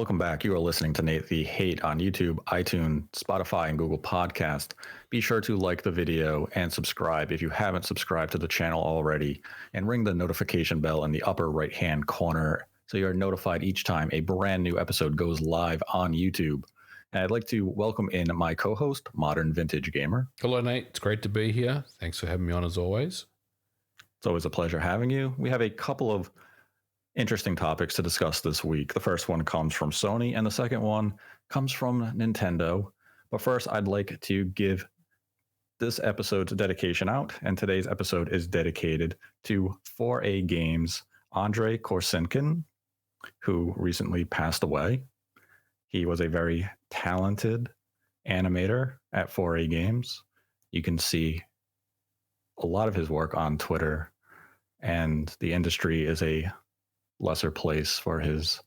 Welcome back. You are listening to Nate the Hate on YouTube, iTunes, Spotify, and Google Podcast. Be sure to like the video and subscribe if you haven't subscribed to the channel already, and ring the notification bell in the upper right-hand corner so you're notified each time a brand new episode goes live on YouTube. And I'd like to welcome in my co-host, Modern Vintage Gamer. Hello, Nate. It's great to be here. Thanks for having me on as always. It's always a pleasure having you. We have a couple of interesting topics to discuss this week. The first one comes from Sony, and the second one comes from Nintendo. But first, I'd like to give this episode's dedication out, and today's episode is dedicated to 4A Games' Andrei Korsenkin, who recently passed away. He was a very talented animator at 4A Games. You can see a lot of his work on Twitter, and the industry is a lesser place for his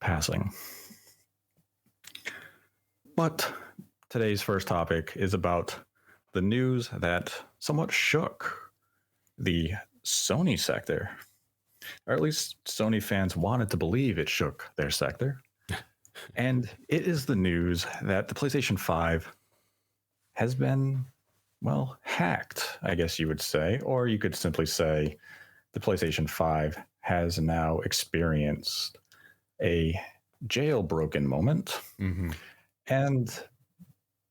passing. But today's first topic is about the news that somewhat shook the Sony sector, or at least Sony fans wanted to believe it shook their sector. And it is the news that the PlayStation 5 has been, well, hacked, I guess you would say, or you could simply say the PlayStation 5 has now experienced a jailbroken moment. Mm-hmm. And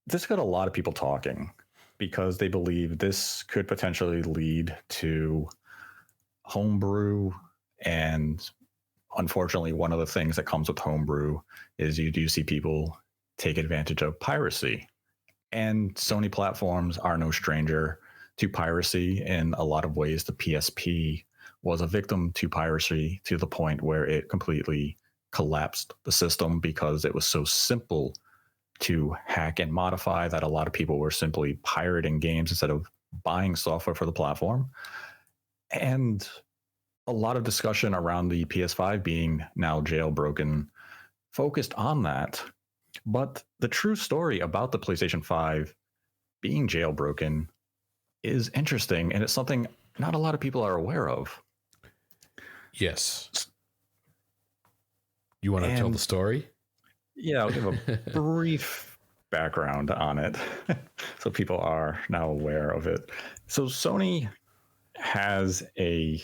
this got a lot of people talking because they believe this could potentially lead to homebrew. And unfortunately, one of the things that comes with homebrew is you do see people take advantage of piracy. And Sony platforms are no stranger to piracy in a lot of ways. The PSP was a victim to piracy to the point where it completely collapsed the system because it was so simple to hack and modify that a lot of people were simply pirating games instead of buying software for the platform. And a lot of discussion around the PS5 being now jailbroken focused on that. But the true story about the PlayStation 5 being jailbroken is interesting, and it's something not a lot of people are aware of. Yes. You want to tell the story? Yeah, I'll give a brief background on it so people are now aware of it. So Sony has a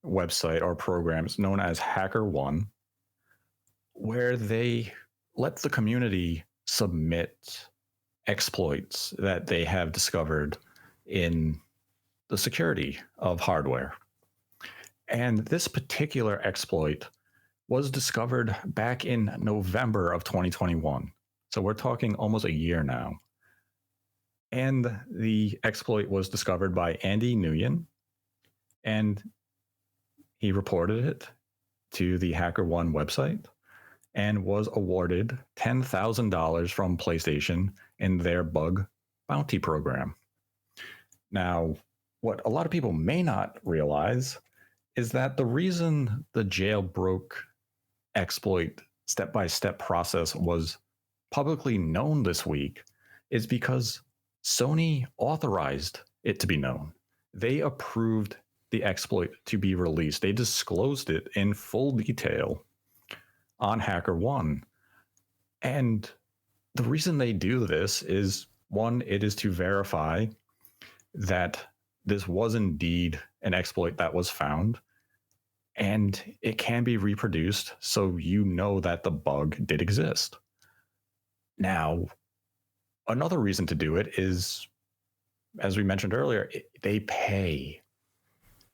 website or programs known as HackerOne, where they let the community submit exploits that they have discovered in the security of hardware. And this particular exploit was discovered back in November of 2021. So we're talking almost a year now. And the exploit was discovered by Andy Nguyen, and he reported it to the HackerOne website and was awarded $10,000 from PlayStation in their bug bounty program. Now, what a lot of people may not realize is that the reason the jailbroke exploit step-by-step process was publicly known this week is because Sony authorized it to be known. They approved the exploit to be released. They disclosed it in full detail on HackerOne. And the reason they do this is, one, it is to verify that this was indeed an exploit that was found, and it can be reproduced so you know that the bug did exist. Now, another reason to do it is, as we mentioned earlier, they pay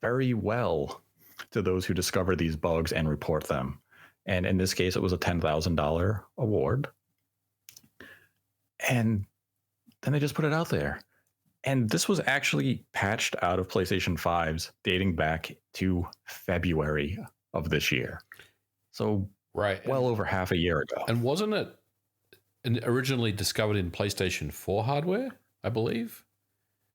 very well to those who discover these bugs and report them. And in this case, it was a $10,000 award. And then they just put it out there. And this was actually patched out of PlayStation 5s dating back to February of this year. So right, well over half a year ago. And wasn't it originally discovered in PlayStation 4 hardware, I believe?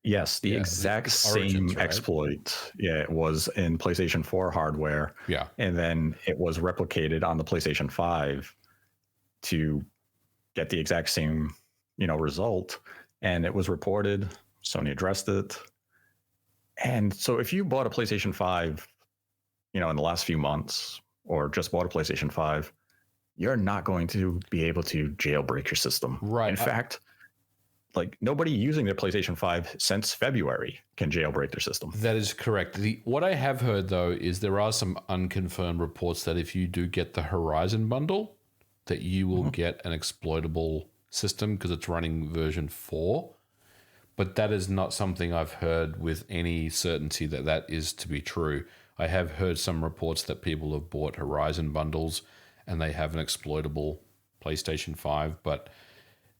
Yes, the exact same exploit. Yeah, it was in PlayStation 4 hardware. Yeah. And then it was replicated on the PlayStation 5 to get the exact same, result. And it was reported. Sony addressed it. And so if you bought a PlayStation 5, in the last few months, or just bought a PlayStation 5, you're not going to be able to jailbreak your system. Right. In fact, like nobody using their PlayStation 5 since February can jailbreak their system. That is correct. What I have heard, though, is there are some unconfirmed reports that if you do get the Horizon bundle, that you will get an exploitable system because it's running version 4. But that is not something I've heard with any certainty that that is to be true. I have heard some reports that people have bought Horizon bundles and they have an exploitable PlayStation 5, but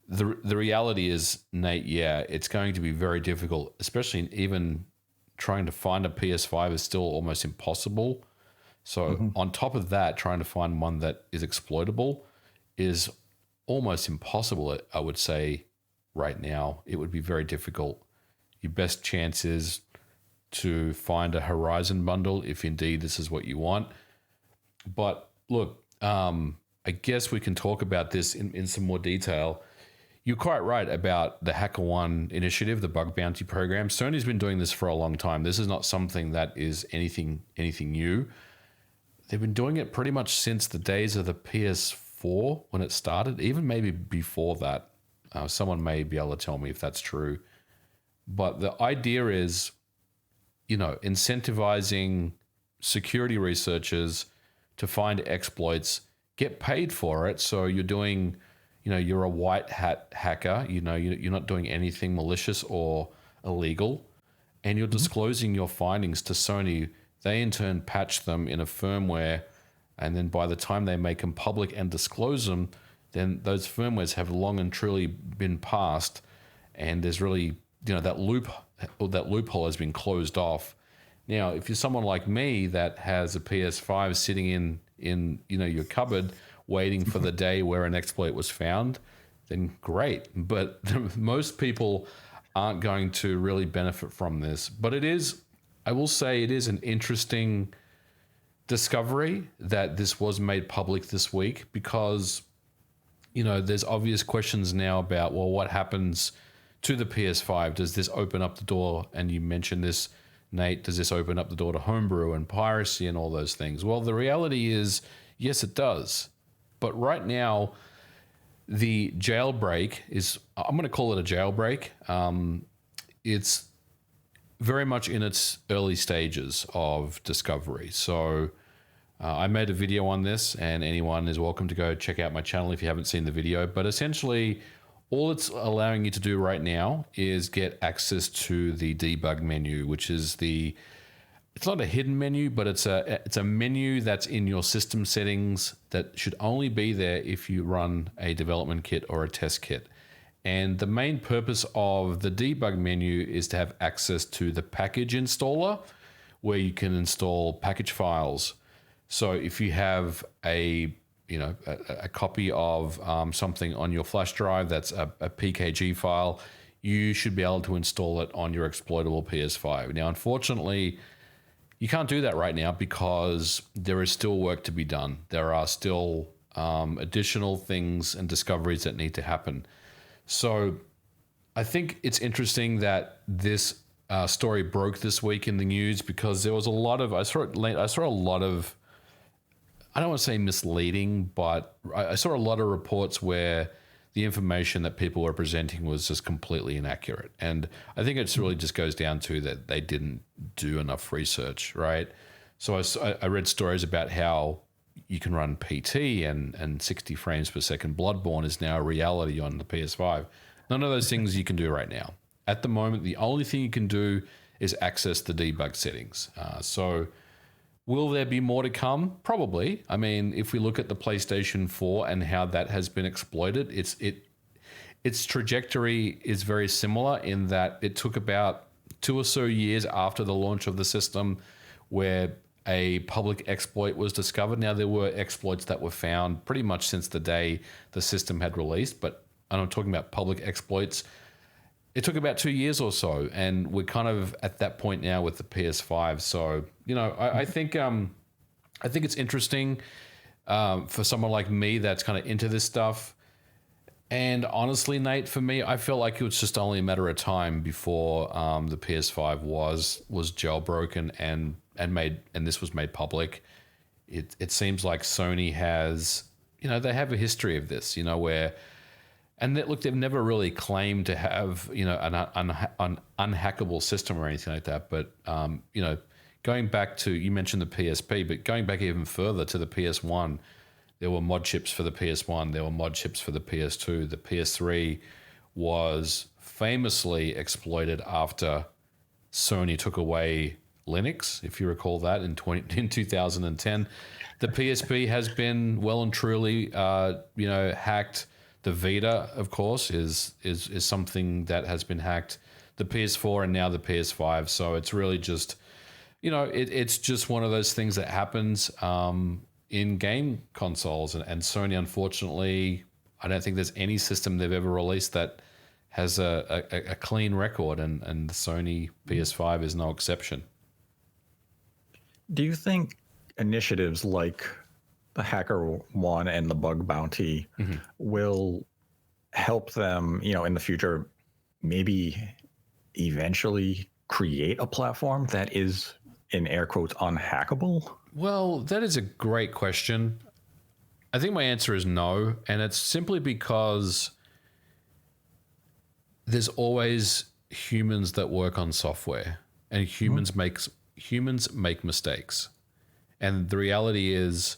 the reality is, Nate, yeah, it's going to be very difficult, especially in even trying to find a PS5 is still almost impossible. So on top of that, trying to find one that is exploitable is almost impossible, I would say, right now. It would be very difficult. Your best chance is to find a Horizon bundle if indeed this is what you want. But look, I guess we can talk about this in some more detail. You're quite right about the HackerOne initiative, the bug bounty program. Sony's been doing this for a long time. This is not something that is anything new. They've been doing it pretty much since the days of the PS4 when it started, even maybe before that. Someone may be able to tell me if that's true. But the idea is, incentivizing security researchers to find exploits, get paid for it. So you're doing... you're a white hat hacker, you're not doing anything malicious or illegal, and you're disclosing your findings to Sony. They in turn patch them in a firmware, and then by the time they make them public and disclose them, then those firmwares have long and truly been passed, and there's really, that loophole has been closed off. Now, if you're someone like me that has a PS5 sitting in your cupboard, waiting for the day where an exploit was found, then great. But most people aren't going to really benefit from this. But I will say it is an interesting discovery that this was made public this week because, there's obvious questions now about, well, what happens to the PS5? Does this open up the door? And you mentioned this, Nate, does this open up the door to homebrew and piracy and all those things? Well, the reality is, yes, it does. But right now, the jailbreak is, I'm going to call it a jailbreak. It's very much in its early stages of discovery. So I made a video on this, and anyone is welcome to go check out my channel if you haven't seen the video. But essentially, all it's allowing you to do right now is get access to the debug menu, which is it's not a hidden menu, but it's a menu that's in your system settings that should only be there if you run a development kit or a test kit. And the main purpose of the debug menu is to have access to the package installer where you can install package files. So if you have a copy of something on your flash drive that's a PKG file, you should be able to install it on your exploitable PS5. Now, unfortunately, you can't do that right now because there is still work to be done. There are still additional things and discoveries that need to happen. So I think it's interesting that this story broke this week in the news because there was a lot of, I saw a lot of, I don't want to say misleading, but I saw a lot of reports where the information that people were presenting was just completely inaccurate. And I think it really just goes down to that they didn't do enough research, right? So I read stories about how you can run PT and 60 frames per second Bloodborne is now a reality on the PS5. None of those things you can do right now. At the moment, the only thing you can do is access the debug settings. So will there be more to come? Probably. I mean, if we look at the PlayStation 4 and how that has been exploited, its trajectory is very similar in that it took about 2 or so years after the launch of the system where a public exploit was discovered. Now, there were exploits that were found pretty much since the day the system had released, but I'm talking about public exploits. It took about 2 years or so, and we're kind of at that point now with the PS5. So, I think it's interesting for someone like me that's kind of into this stuff. And honestly, Nate, for me, I felt like it was just only a matter of time before the PS5 was jailbroken and this was made public. It seems like Sony has, they have a history of this, where, and look, they've never really claimed to have, an unhackable system or anything like that. But, going back to, you mentioned the PSP, but going back even further to the PS1, there were mod chips for the PS1, there were mod chips for the PS2. The PS3 was famously exploited after Sony took away Linux, if you recall that, in 2010. The PSP has been well and truly, hacked. The Vita, of course, is something that has been hacked. The PS4 and now the PS5. So it's really just, it's just one of those things that happens in game consoles. And Sony, unfortunately, I don't think there's any system they've ever released that has a clean record, and the Sony PS5 is no exception. Do you think initiatives like the Hacker One and the Bug Bounty will help them, in the future, maybe eventually create a platform that is, in air quotes, unhackable? Well, that is a great question. I think my answer is no, and it's simply because there's always humans that work on software, and humans make mistakes. And the reality is,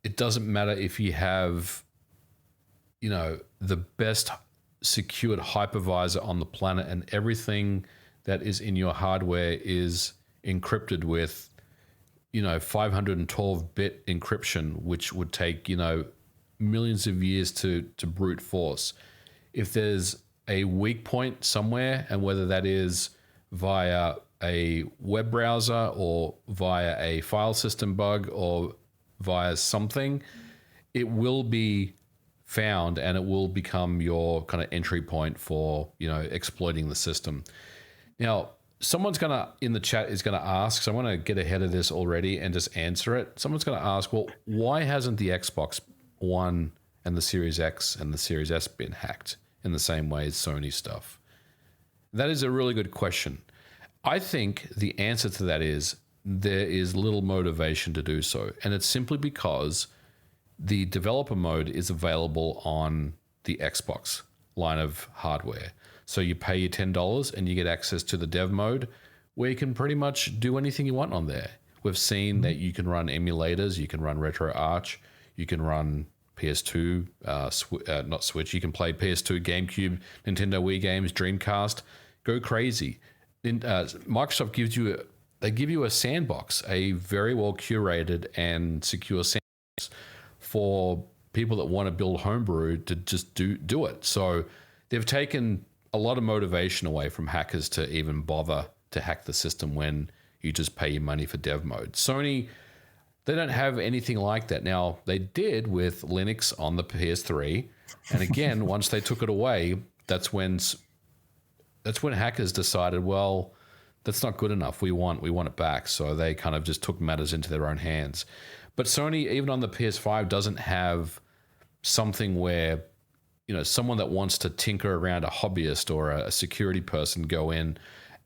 it doesn't matter if you have, the best secured hypervisor on the planet and everything that is in your hardware is encrypted with, 512-bit encryption, which would take, millions of years to brute force. If there's a weak point somewhere, and whether that is via a web browser or via a file system bug or via something, it will be found and it will become your kind of entry point for, exploiting the system. Now, someone's in the chat is going to ask, so I want to get ahead of this already and just answer it. Someone's going to ask, well, why hasn't the Xbox One and the Series X and the Series S been hacked in the same way as Sony stuff? That is a really good question. I think the answer to that is there is little motivation to do so. And it's simply because the developer mode is available on the Xbox line of hardware. So you pay your $10 and you get access to the dev mode, where you can pretty much do anything you want on there. We've seen that you can run emulators, you can run RetroArch, you can run PS2, not Switch, you can play PS2, GameCube, Nintendo Wii games, Dreamcast, go crazy. Microsoft gives you a sandbox, a very well curated and secure sandbox for people that want to build homebrew to just do it. So they've taken a lot of motivation away from hackers to even bother to hack the system when you just pay your money for dev mode. Sony, they don't have anything like that. Now, they did with Linux on the PS3. And again, once they took it away, that's when hackers decided, well, that's not good enough. We want it back. So they kind of just took matters into their own hands. But Sony, even on the PS5, doesn't have something where, someone that wants to tinker around, a hobbyist or a security person, go in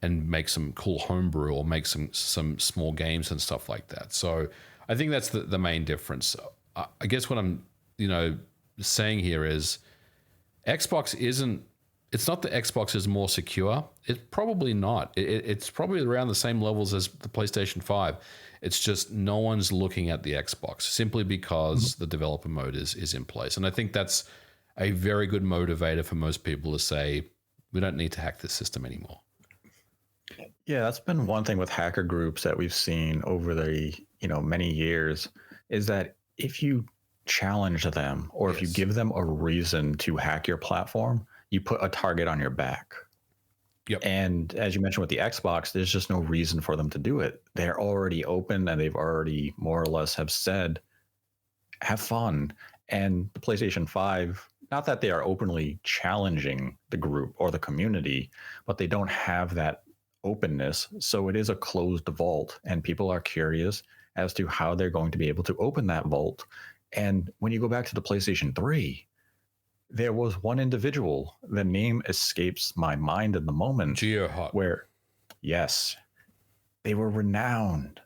and make some cool homebrew or make some small games and stuff like that. So I think that's the main difference. I guess what I'm, saying here is Xbox isn't, it's not that Xbox is more secure. It's probably not. It's probably around the same levels as the PlayStation 5. It's just no one's looking at the Xbox simply because the developer mode is in place. And I think that's a very good motivator for most people to say, we don't need to hack this system anymore. Yeah, that's been one thing with hacker groups that we've seen over the, many years, is that if you challenge them or if you give them a reason to hack your platform, you put a target on your back. Yep. And as you mentioned with the Xbox, there's just no reason for them to do it. They're already open and they've already more or less have said, have fun. And the PlayStation 5, not that they are openly challenging the group or the community, but they don't have that openness. So it is a closed vault and people are curious as to how they're going to be able to open that vault. And when you go back to the PlayStation 3, there was one individual, the name escapes my mind in the moment, GeoHot, where, yes, they were renowned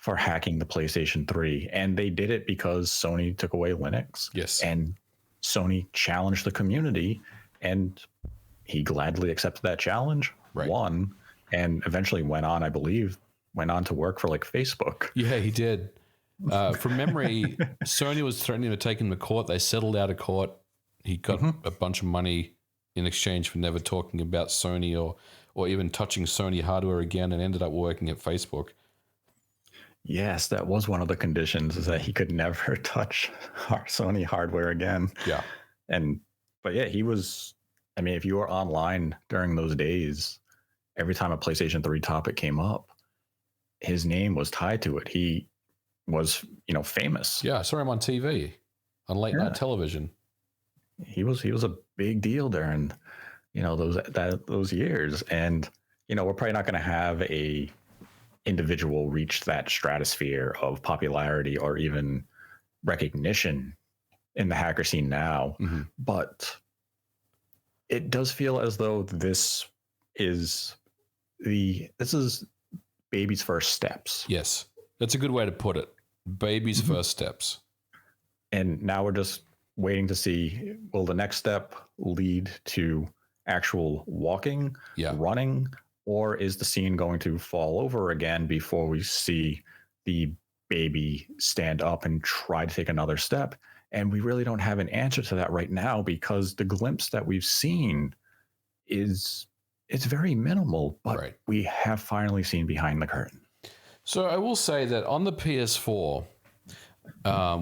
for hacking the PlayStation 3. And they did it because Sony took away Linux. Yes. And Sony challenged the community, and he gladly accepted that challenge, won, and eventually went on to work for like Facebook. Yeah, he did. From memory, Sony was threatening to take him to court. They settled out of court. He got a bunch of money in exchange for never talking about Sony or even touching Sony hardware again, and ended up working at Facebook. Yes, that was one of the conditions, is that he could never touch our Sony hardware again. Yeah. But yeah, he was, I mean, if you were online during those days, every time a PlayStation 3 topic came up, his name was tied to it. He was, famous. Yeah, I saw him on TV, on late night television. He was a big deal during, those years. And, we're probably not going to have a individual reach that stratosphere of popularity or even recognition in the hacker scene now. But it does feel as though this is baby's first steps. Yes, that's a good way to put it. Baby's first steps. And now we're just waiting to see, will the next step lead to actual walking, running, or is the scene going to fall over again before we see the baby stand up and try to take another step? And we really don't have an answer to that right now, because the glimpse that we've seen it's very minimal, but we have finally seen behind the curtain. So I will say that on the PS4,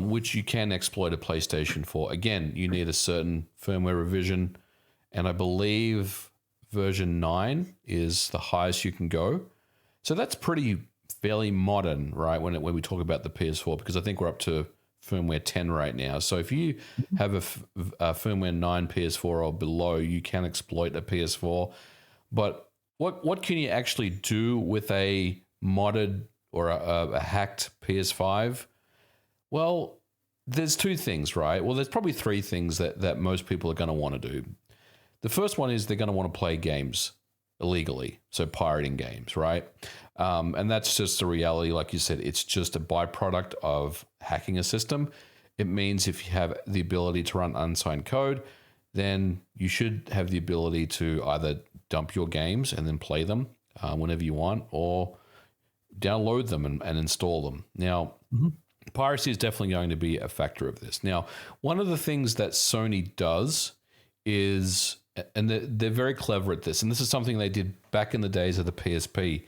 which you can exploit a PlayStation 4, again, you need a certain firmware revision, and I believe version 9 is the highest you can go. So that's fairly modern, right, when we talk about the PS4, because I think we're up to firmware 10 right now. So if you have a firmware 9 PS4 or below, you can exploit a PS4. But what can you actually do with a modded or a hacked PS5? Well, there's two things, right? Well, there's probably three things that most people are going to want to do. The first one is they're going to want to play games illegally, so pirating games, right? And that's just the reality. Like you said, it's just a byproduct of hacking a system. It means if you have the ability to run unsigned code, then you should have the ability to either dump your games and then play them whenever you want, or download them and install them. Now, piracy is definitely going to be a factor of this. Now, one of the things that Sony does is, and they're very clever at this, and this is something they did back in the days of the PSP,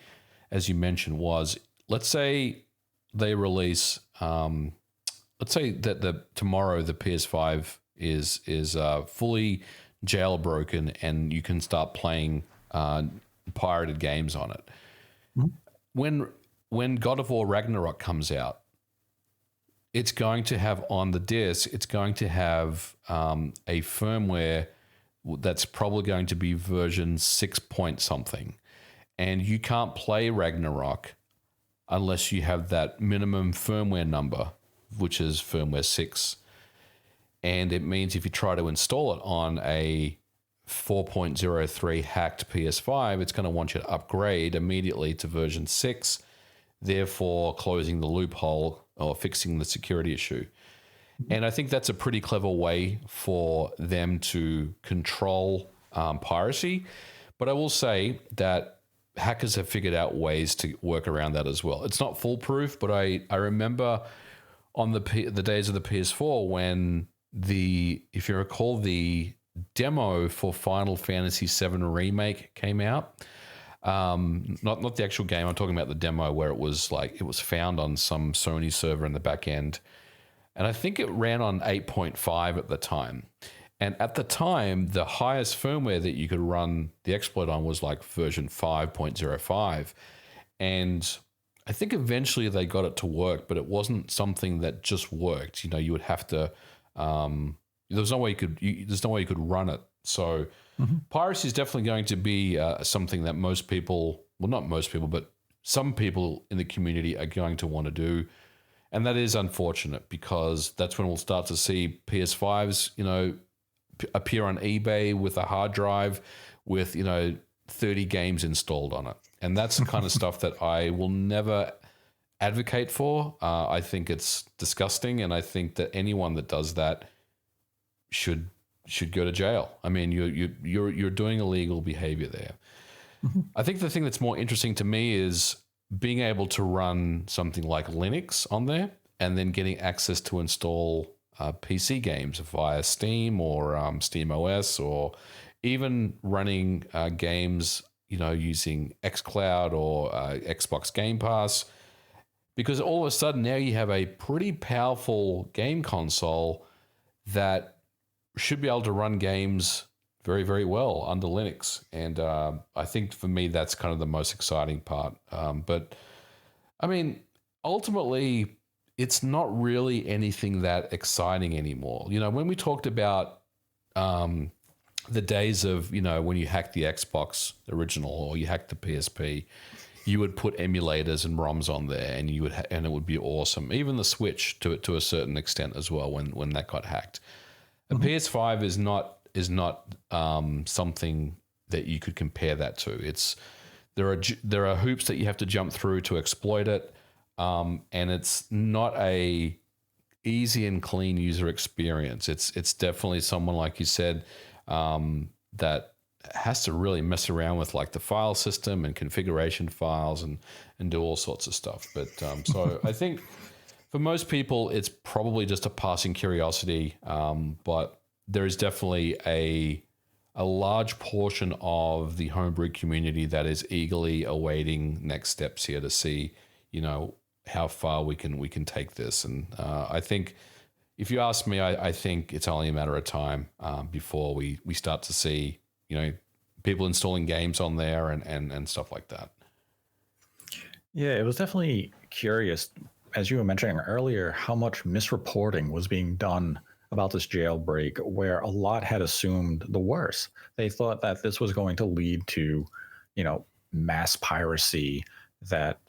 as you mentioned, was, let's say they release, let's say that tomorrow the PS5 is fully jailbroken and you can start playing pirated games on it. When God of War Ragnarok comes out, it's going to have on the disc, it's going to have a firmware that's probably going to be version 6 point something. And you can't play Ragnarok unless you have that minimum firmware number, which is firmware 6. And it means if you try to install it on a 4.03 hacked PS5, it's going to want you to upgrade immediately to version 6, therefore closing the loophole or fixing the security issue. And I think that's a pretty clever way for them to control piracy. But I will say that hackers have figured out ways to work around that as well. It's not foolproof, but I remember on the days of the PS4 when if you recall, the demo for Final Fantasy VII Remake came out. Not the actual game. I'm talking about the demo where it was found on some Sony server in the back end. And I think it ran on 8.5 at the time. And at the time, the highest firmware that you could run the exploit on was like version 5.05. And I think eventually they got it to work, but it wasn't something that just worked. You would have to, there's no way you could run it. So piracy is definitely going to be something that most people, well, not most people, but some people in the community are going to want to do. And that is unfortunate, because that's when we'll start to see PS5s, appear on eBay with a hard drive with, 30 games installed on it. And that's the kind of stuff that I will never advocate for. I think it's disgusting, and I think that anyone that does that should go to jail. I mean, you're doing illegal behavior there. Mm-hmm. I think the thing that's more interesting to me is being able to run something like Linux on there, and then getting access to install PC games via Steam or Steam OS, or even running games, using xCloud or Xbox Game Pass. Because all of a sudden now you have a pretty powerful game console that should be able to run games very, very well under Linux. And I think for me, that's kind of the most exciting part. But I mean, ultimately, it's not really anything that exciting anymore. When we talked about the days of, when you hacked the Xbox original or you hacked the PSP, you would put emulators and ROMs on there, and and it would be awesome. Even the Switch to a certain extent as well when that got hacked. The PS5 is not something that you could compare that to. There are hoops that you have to jump through to exploit it, and it's not a easy and clean user experience. It's definitely someone, like you said, that has to really mess around with like the file system and configuration files and do all sorts of stuff. But so I think for most people, it's probably just a passing curiosity. But there is definitely a large portion of the homebrew community that is eagerly awaiting next steps here to see, how far we can take this. And I think, if you ask me, I think it's only a matter of time before we start to see, people installing games on there and stuff like that. Yeah, it was definitely curious, as you were mentioning earlier, how much misreporting was being done about this jailbreak, where a lot had assumed the worst. They thought that this was going to lead to, mass piracy, that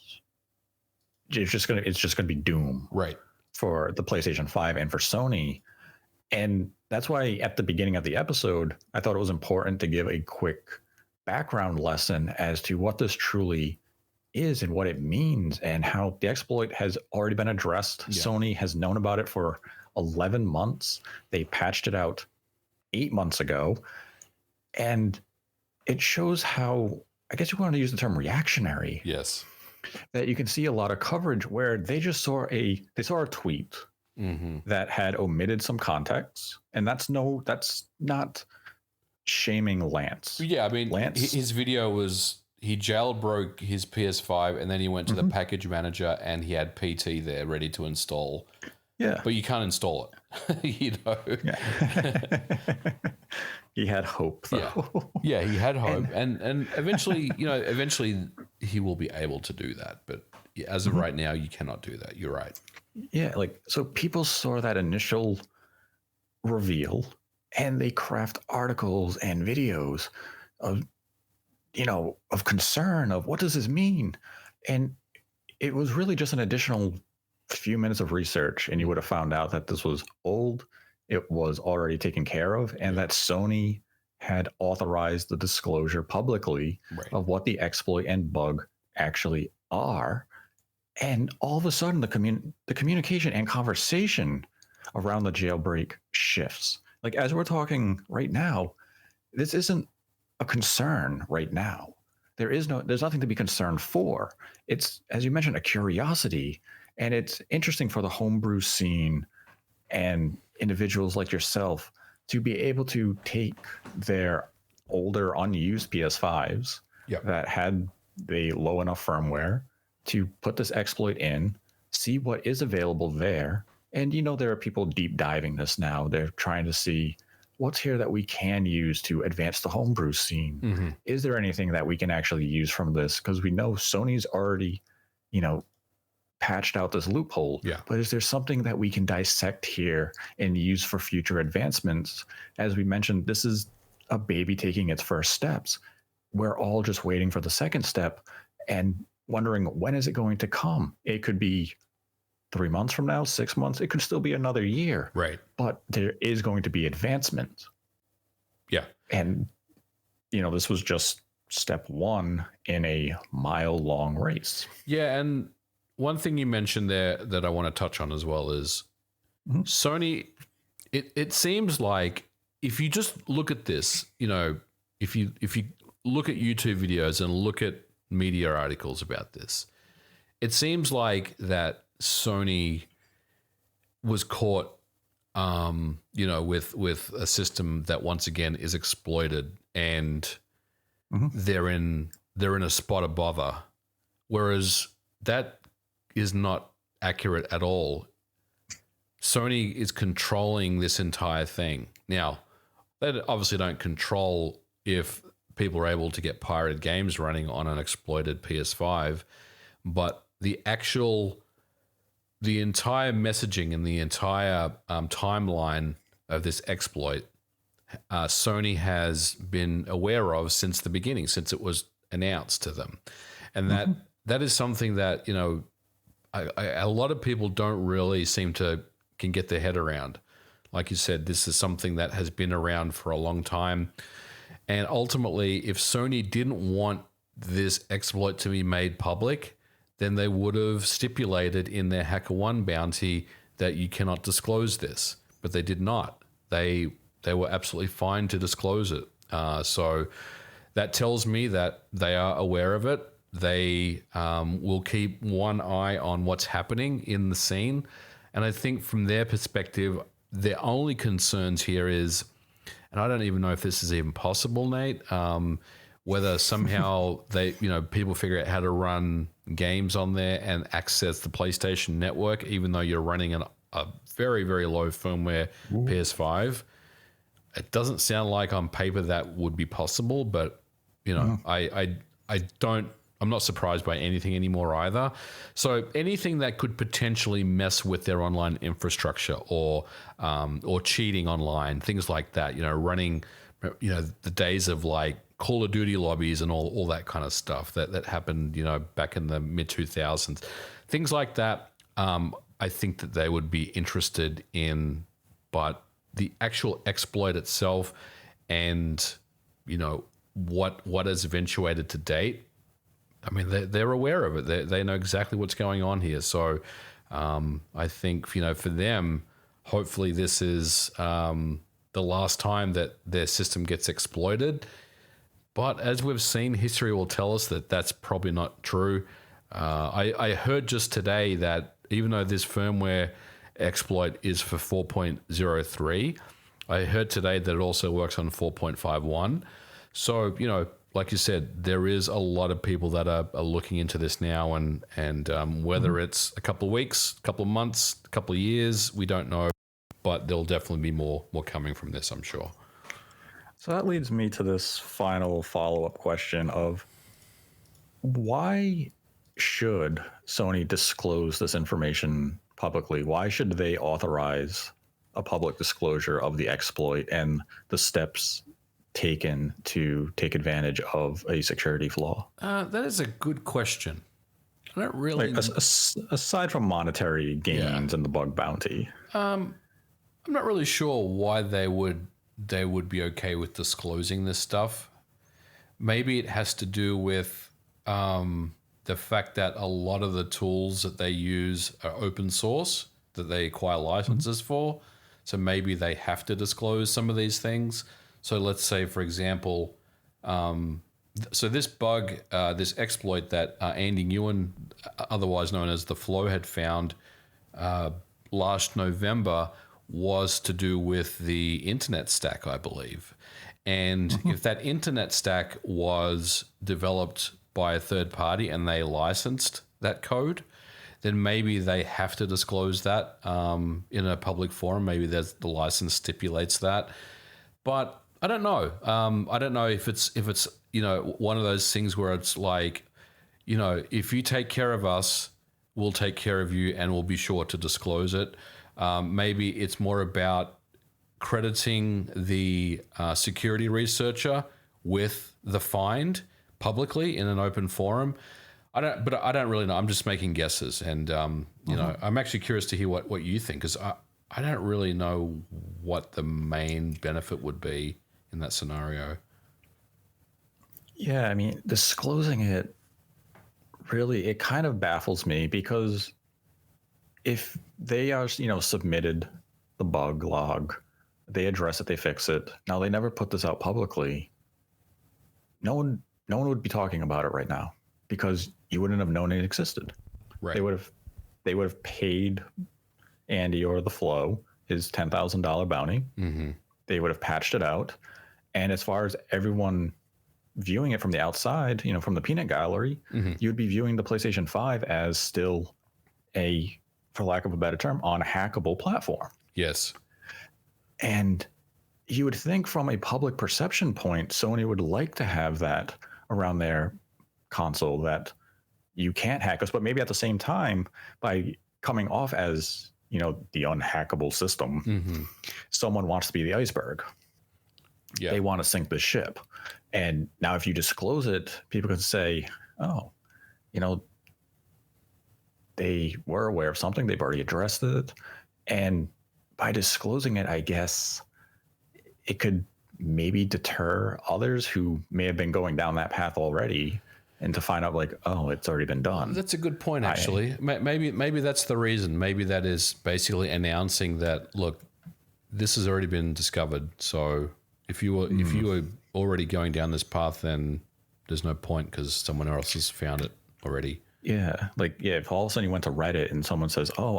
it's just going to be doom. Right. For the PlayStation 5 and for Sony. And that's why at the beginning of the episode, I thought it was important to give a quick background lesson as to what this truly is and what it means, and how the exploit has already been addressed. Yeah. Sony has known about it for 11 months. They patched it out 8 months ago. And it shows how, I guess you want to use the term reactionary. Yes. That you can see a lot of coverage where they just saw a tweet that had omitted some context, and that's not shaming Lance. Yeah, I mean, his video was, he jailbroke his PS5 and then he went to the package manager and he had PT there ready to install. Yeah, but you can't install it. Yeah. He had hope, though. Yeah, he had hope, and eventually, eventually he will be able to do that. But as of right now, you cannot do that. You're right. Yeah, so people saw that initial reveal, and they craft articles and videos of, of concern of what does this mean, and it was really just an additional few minutes of research, and you would have found out that this was old. It was already taken care of, and that Sony had authorized the disclosure publicly of what the exploit and bug actually are. And all of a sudden, the communication and conversation around the jailbreak shifts. Like, as we're talking right now, this isn't a concern right now. There's nothing to be concerned for. It's, as you mentioned, a curiosity, and it's interesting for the homebrew scene and individuals like yourself to be able to take their older unused PS5s that had the low enough firmware to put this exploit in, see what is available there. And there are people deep diving this now. They're trying to see what's here that we can use to advance the homebrew scene. Is there anything that we can actually use from this? Because we know Sony's already, patched out this loophole. Yeah. But is there something that we can dissect here and use for future advancements? As we mentioned, this is a baby taking its first steps. We're all just waiting for the second step and wondering, when is it going to come? It could be 3 months from now, 6 months. It could still be another year. Right. But there is going to be advancement. Yeah. And, this was just step one in a mile-long race. Yeah, and one thing you mentioned there that I want to touch on as well is Sony. It seems like if you just look at this, if you look at YouTube videos and look at media articles about this, it seems like that Sony was caught, with a system that once again is exploited, and they're in a spot of bother, whereas that is not accurate at all. Sony is controlling this entire thing. Now, they obviously don't control if people are able to get pirated games running on an exploited PS5, but the entire messaging and the entire timeline of this exploit, Sony has been aware of since the beginning, since it was announced to them. And that is something that, a lot of people don't really can get their head around. Like you said, this is something that has been around for a long time. And ultimately, if Sony didn't want this exploit to be made public, then they would have stipulated in their HackerOne bounty that you cannot disclose this. But they did not. They were absolutely fine to disclose it. So that tells me that they are aware of it. They will keep one eye on what's happening in the scene. And I think from their perspective, their only concerns here is, and I don't even know if this is even possible, Nate, whether somehow people figure out how to run games on there and access the PlayStation network, even though you're running a very, very low firmware PS5. It doesn't sound like on paper that would be possible, but I'm not surprised by anything anymore either. So anything that could potentially mess with their online infrastructure or cheating online, things like that, running, the days of like Call of Duty lobbies and all that kind of stuff that happened, back in the mid 2000s, things like that. I think that they would be interested in, but the actual exploit itself and, what has eventuated to date, I mean, they're aware of it. They know exactly what's going on here. So I think, for them, hopefully this is the last time that their system gets exploited. But as we've seen, history will tell us that that's probably not true. I heard just today that even though this firmware exploit is for 4.03, I heard today that it also works on 4.51. So, like you said, there is a lot of people that are looking into this now, and whether it's a couple of weeks, a couple of months, a couple of years, we don't know, but there'll definitely be more coming from this, I'm sure. So that leads me to this final follow-up question of why should Sony disclose this information publicly? Why should they authorize a public disclosure of the exploit and the steps taken to take advantage of a security flaw? That is a good question. I don't really aside from monetary gains and the bug bounty. I'm not really sure why they would be okay with disclosing this stuff. Maybe it has to do with the fact that a lot of the tools that they use are open source, that they acquire licenses for. So maybe they have to disclose some of these things. So let's say, for example, so this bug, this exploit that Andy Nguyen, otherwise known as The Flow, had found last November was to do with the internet stack, I believe. And if that internet stack was developed by a third party and they licensed that code, then maybe they have to disclose that in a public forum. Maybe the license stipulates that. But I don't know. I don't know if it's one of those things where it's like, if you take care of us, we'll take care of you and we'll be sure to disclose it. Maybe it's more about crediting the security researcher with the find publicly in an open forum. I don't really know. I'm just making guesses, and I'm actually curious to hear what you think, because I don't really know what the main benefit would be in that scenario. Yeah, I mean, disclosing it really, it kind of baffles me because if they are, submitted the bug log, they address it, they fix it. Now they never put this out publicly. No one would be talking about it right now because you wouldn't have known it existed. Right. They would have paid Andy or the Flow his $10,000 bounty. Mm-hmm. They would have patched it out. And as far as everyone viewing it from the outside, from the peanut gallery, you'd be viewing the PlayStation 5 as still a, for lack of a better term, unhackable platform. Yes. And you would think from a public perception point, Sony would like to have that around their console, that you can't hack us, but maybe at the same time, by coming off as, the unhackable system, someone wants to be the iceberg. Yeah. They want to sink the ship. And now if you disclose it, people can say, oh, they were aware of something. They've already addressed it. And by disclosing it, I guess it could maybe deter others who may have been going down that path already, and to find out like, oh, it's already been done. That's a good point, actually. Maybe that's the reason. Maybe that is basically announcing that, look, this has already been discovered. So if you were already going down this path, then there's no point because someone else has found it already. Yeah, if all of a sudden you went to Reddit and someone says, oh,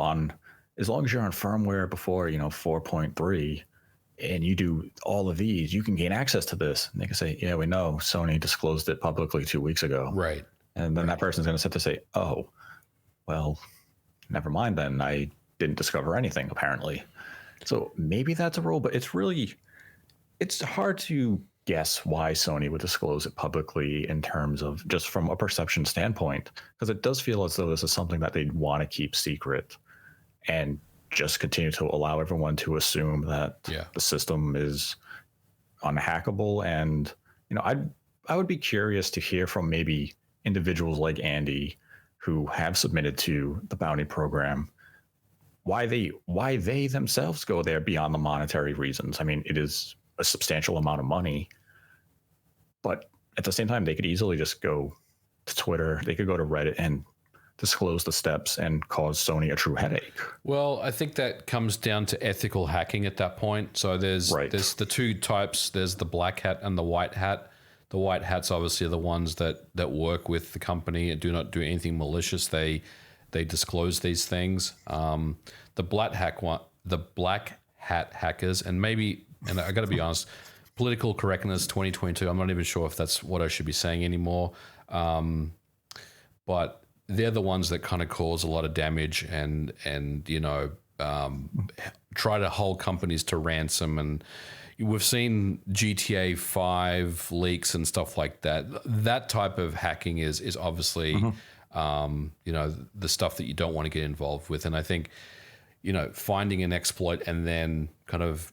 as long as you're on firmware before 4.3 and you do all of these, you can gain access to this. And they can say, yeah, we know Sony disclosed it publicly 2 weeks ago. Right. And then that person's going to sit to say, oh, well, never mind then. I didn't discover anything, apparently. So maybe that's a rule, but it's hard to guess why Sony would disclose it publicly in terms of just from a perception standpoint, because it does feel as though this is something that they'd want to keep secret and just continue to allow everyone to assume that the system is unhackable. And, I would be curious to hear from maybe individuals like Andy who have submitted to the bounty program, why they themselves go there beyond the monetary reasons. I mean, it is a substantial amount of money, but at the same time, they could easily just go to Twitter. They could go to Reddit and disclose the steps and cause Sony a true headache. Well, I think that comes down to ethical hacking at that point. So there's the two types. There's the black hat and the white hat. The white hats obviously are the ones that work with the company and do not do anything malicious. They disclose these things. The black hat hackers, and I got to be honest, political correctness 2022. I'm not even sure if that's what I should be saying anymore. But they're the ones that kind of cause a lot of damage and try to hold companies to ransom. And we've seen GTA 5 leaks and stuff like that. That type of hacking is obviously, the stuff that you don't want to get involved with. And I think, finding an exploit and then kind of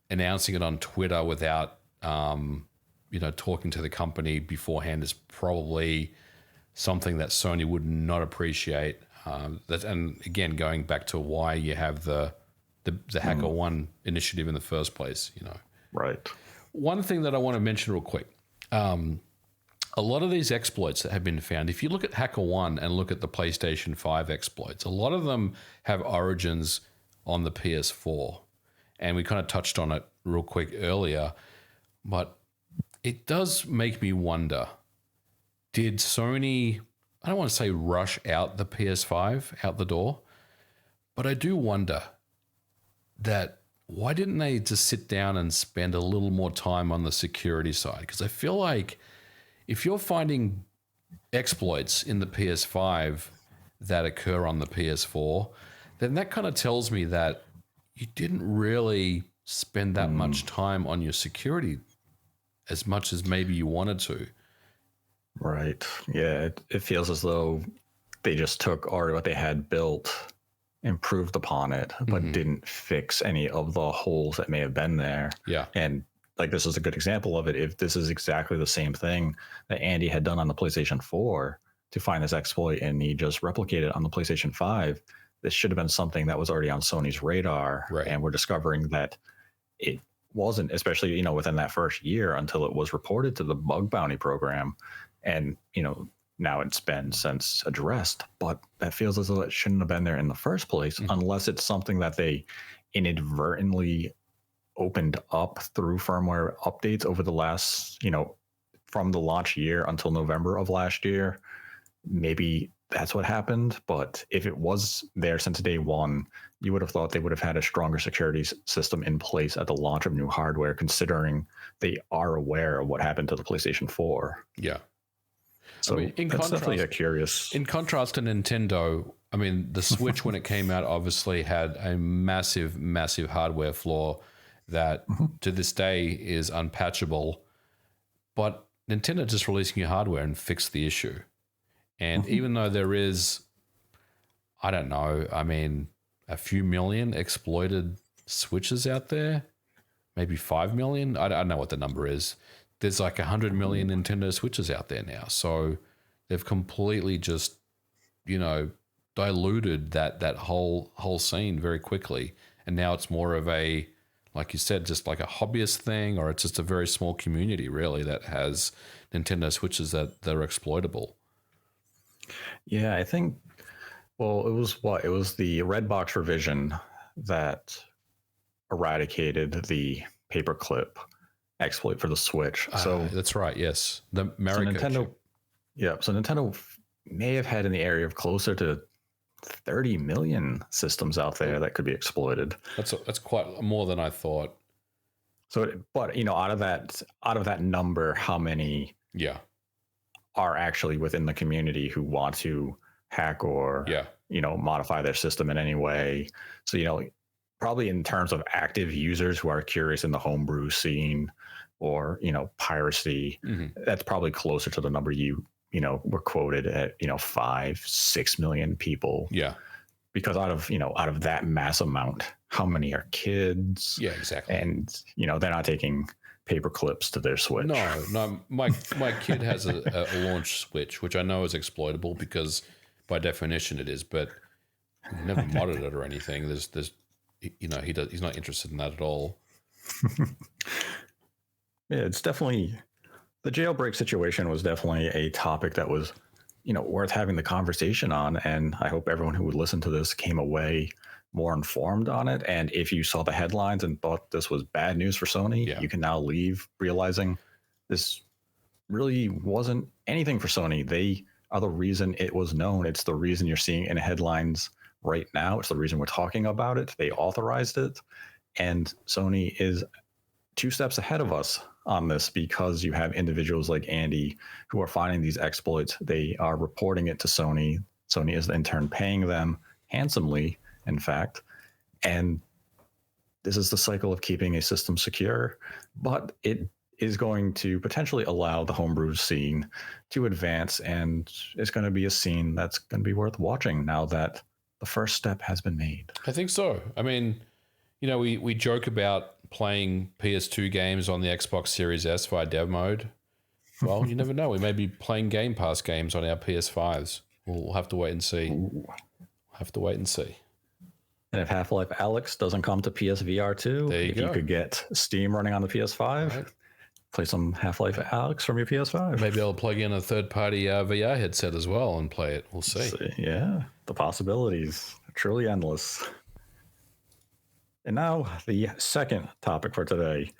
announcing it on Twitter without, talking to the company beforehand is probably something that Sony would not appreciate. And again, going back to why you have the HackerOne initiative in the first place, Right. One thing that I want to mention real quick, a lot of these exploits that have been found, if you look at HackerOne and look at the PlayStation 5 exploits, a lot of them have origins on the PS4. And we kind of touched on it real quick earlier, but it does make me wonder, did Sony, I don't want to say rush out the PS5 out the door, but I do wonder that why didn't they just sit down and spend a little more time on the security side? Because I feel like if you're finding exploits in the PS5 that occur on the PS4, then that kind of tells me that you didn't really spend that much time on your security as much as maybe you wanted to. Right. Yeah. It feels as though they just took already what they had built, improved upon it, but didn't fix any of the holes that may have been there. Yeah. And this is a good example of it. If this is exactly the same thing that Andy had done on the PlayStation 4 to find this exploit and he just replicated on the PlayStation 5, this should have been something that was already on Sony's radar. Right. And we're discovering that it wasn't, especially, within that first year until it was reported to the bug bounty program. And, now it's been since addressed, but that feels as though it shouldn't have been there in the first place, unless it's something that they inadvertently opened up through firmware updates over the last, from the launch year until November of last year. Maybe that's what happened. But if it was there since day one, you would have thought they would have had a stronger security system in place at the launch of new hardware, considering they are aware of what happened to the PlayStation 4. Yeah. So I mean, in contrast to Nintendo, I mean, the Switch, when it came out, obviously had a massive, massive hardware flaw that to this day is unpatchable. But Nintendo just releasing new hardware and fixed the issue. And even though there is, I don't know, I mean, a few million exploited Switches out there, maybe 5 million. I don't know what the number is. There's like 100 million Nintendo Switches out there now. So they've completely just, diluted that whole scene very quickly. And now it's more of a, like you said, just like a hobbyist thing, or it's just a very small community really that has Nintendo Switches that are exploitable. Yeah, I think, well, it was the Redbox revision that eradicated the paperclip exploit for the Switch. So that's right. Yes. The America. So Nintendo may have had in the area of closer to 30 million systems out there that could be exploited. That's quite more than I thought. So, but out of that number, how many are actually within the community who want to hack or modify their system in any way? So probably in terms of active users who are curious in the homebrew scene or piracy, that's probably closer to the number were quoted at 5-6 million people. Yeah. Because out of that mass amount, how many are kids? Yeah, exactly. And they're not taking paper clips to their Switch. No. My kid has a launch Switch, which I know is exploitable because by definition it is, but we've never modded it or anything. There's he's not interested in that at all. Yeah, it's definitely, the jailbreak situation was definitely a topic that was worth having the conversation on, and I hope everyone who would listen to this came away more informed on it. And if you saw the headlines and thought this was bad news for Sony, you can now leave realizing this really wasn't anything for Sony. They are the reason it was known. It's the reason you're seeing in headlines right now. It's the reason we're talking about it. They authorized it, and Sony is 2 steps ahead of us on this because you have individuals like Andy who are finding these exploits. They are reporting it to Sony. Sony is in turn paying them handsomely, in fact. And this is the cycle of keeping a system secure, but it is going to potentially allow the homebrew scene to advance, and it's going to be a scene that's going to be worth watching now that the first step has been made. I think so. I mean, we joke about playing PS2 games on the Xbox Series S via dev mode. Well, you never know. We may be playing Game Pass games on our PS5s. We'll have to wait and see. And if Half-Life Alyx doesn't come to PSVR 2, you could get Steam running on the PS5, play some Half-Life Alyx from your PS5. Maybe I'll plug in a third-party VR headset as well and play it. We'll see. Yeah, the possibilities are truly endless. And now the second topic for today,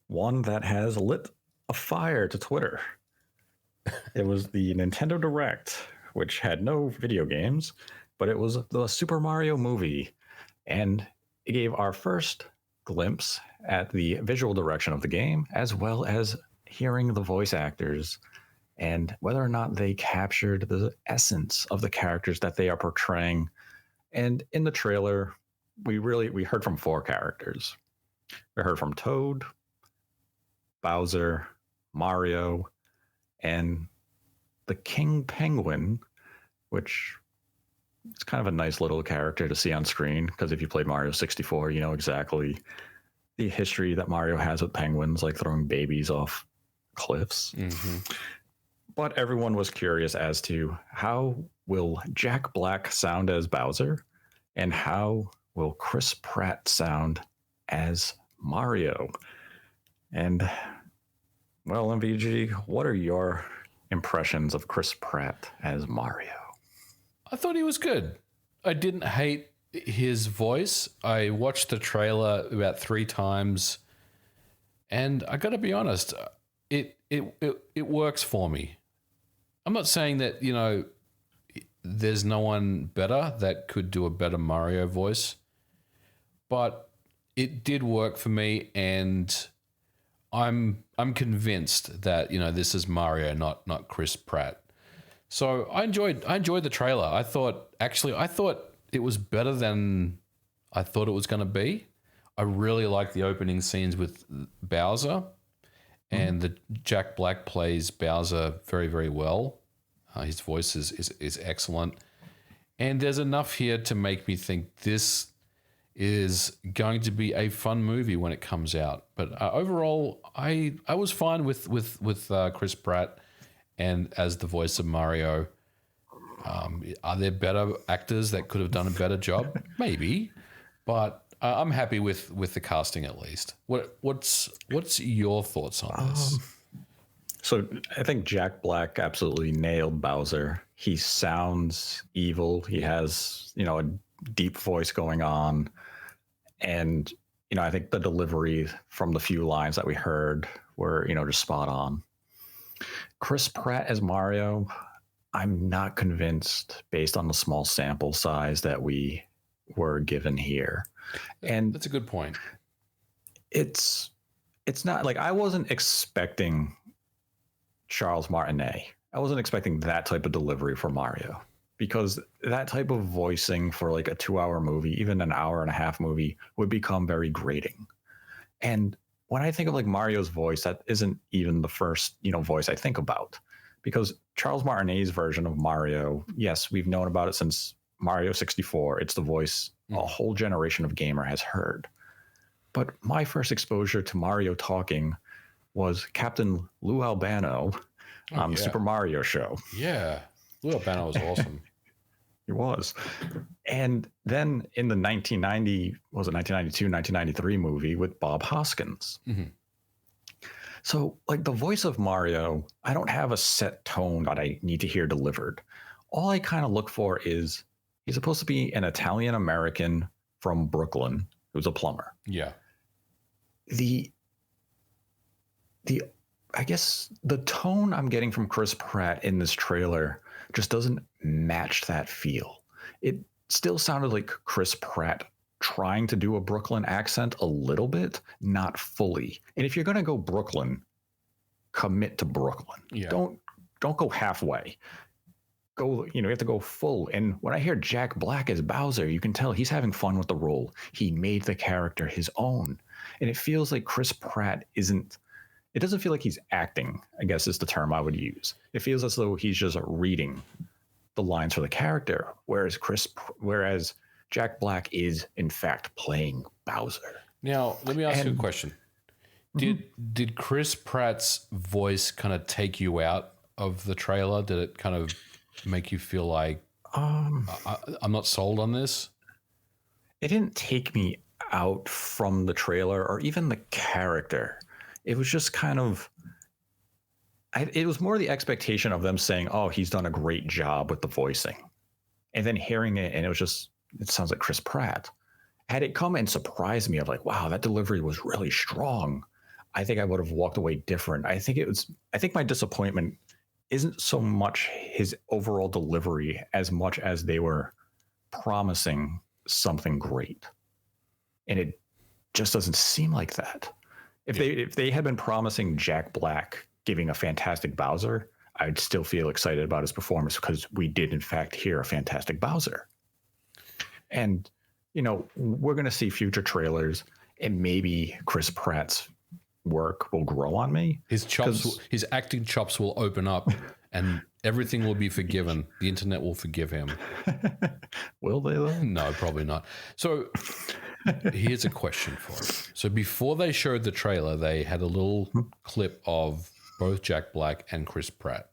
one that has lit a fire to Twitter. It was the Nintendo Direct, which had no video games, but it was the Super Mario movie. And it gave our first glimpse at the visual direction of the game, as well as hearing the voice actors and whether or not they captured the essence of the characters that they are portraying. And in the trailer, we heard from 4 characters. We heard from Toad, Bowser, Mario, and the King Penguin, which is kind of a nice little character to see on screen, because if you played Mario 64, you know exactly the history that Mario has with penguins, like throwing babies off cliffs. But everyone was curious as to how will Jack Black sound as Bowser, and how will Chris Pratt sound as Mario? And well, MVG, what are your impressions of Chris Pratt as Mario? I thought he was good. I didn't hate his voice. I watched the trailer about 3 times, and I got to be honest, it works for me. I'm not saying that, you know, there's no one better that could do a better Mario voice, but it did work for me, and I'm convinced that, you know, this is Mario, not Chris Pratt. So I enjoyed the trailer. I thought it was better than I thought it was going to be. I really like the opening scenes with Bowser, and the Jack Black plays Bowser very, very well. His voice is excellent, and there's enough here to make me think this is going to be a fun movie when it comes out. But overall, I was fine with Chris Pratt and as the voice of Mario. Are there better actors that could have done a better job? Maybe, but I'm happy with the casting at least. What's your thoughts on this? So I think Jack Black absolutely nailed Bowser. He sounds evil. He has, you know, a deep voice going on. And, you know, I think the delivery from the few lines that we heard were, you know, just spot on. Chris Pratt as Mario, I'm not convinced based on the small sample size that we were given here. And that's a good point. It's not like I wasn't expecting Charles Martinet. I wasn't expecting that type of delivery for Mario, because that type of voicing for like a 2-hour movie, even an hour and a half movie, would become very grating. And when I think of like Mario's voice, that isn't even the first, you know, voice I think about, because Charles Martinet's version of Mario, yes, we've known about it since Mario 64. It's the voice a whole generation of gamer has heard. But my first exposure to Mario talking was Captain Lou Albano on the Super Mario show. Yeah, Lou Albano was awesome. He was. And then in the 1992, 1993 movie with Bob Hoskins. Mm-hmm. So like the voice of Mario, I don't have a set tone that I need to hear delivered. All I kind of look for is he's supposed to be an Italian American from Brooklyn who's a plumber. Yeah. I guess the tone I'm getting from Chris Pratt in this trailer just doesn't match that feel. It still sounded like Chris Pratt trying to do a Brooklyn accent a little bit, not fully. And if you're going to go Brooklyn, commit to Brooklyn. Yeah. Don't go halfway. Go, you have to go full. And when I hear Jack Black as Bowser, you can tell he's having fun with the role. He made the character his own. And it feels like Chris Pratt it doesn't feel like he's acting, I guess is the term I would use. It feels as though he's just reading the lines for the character, whereas Jack Black is in fact playing Bowser. Now, let me ask you a question. Did Chris Pratt's voice kind of take you out of the trailer? Did it kind of make you feel like I'm not sold on this? It didn't take me out from the trailer or even the character. It was just kind of, it was more the expectation of them saying, oh, he's done a great job with the voicing. And then hearing it, and it sounds like Chris Pratt. Had it come and surprised me of like, wow, that delivery was really strong, I think I would have walked away different. I think my disappointment isn't so much his overall delivery as much as they were promising something great. And it just doesn't seem like that. If they had been promising Jack Black giving a fantastic Bowser, I'd still feel excited about his performance because we did in fact hear a fantastic Bowser. And, we're going to see future trailers and maybe Chris Pratt's work will grow on me. His acting chops will open up and everything will be forgiven. The internet will forgive him. Will they though? No, probably not. So here's a question for you. So before they showed the trailer, they had a little clip of both Jack Black and Chris Pratt.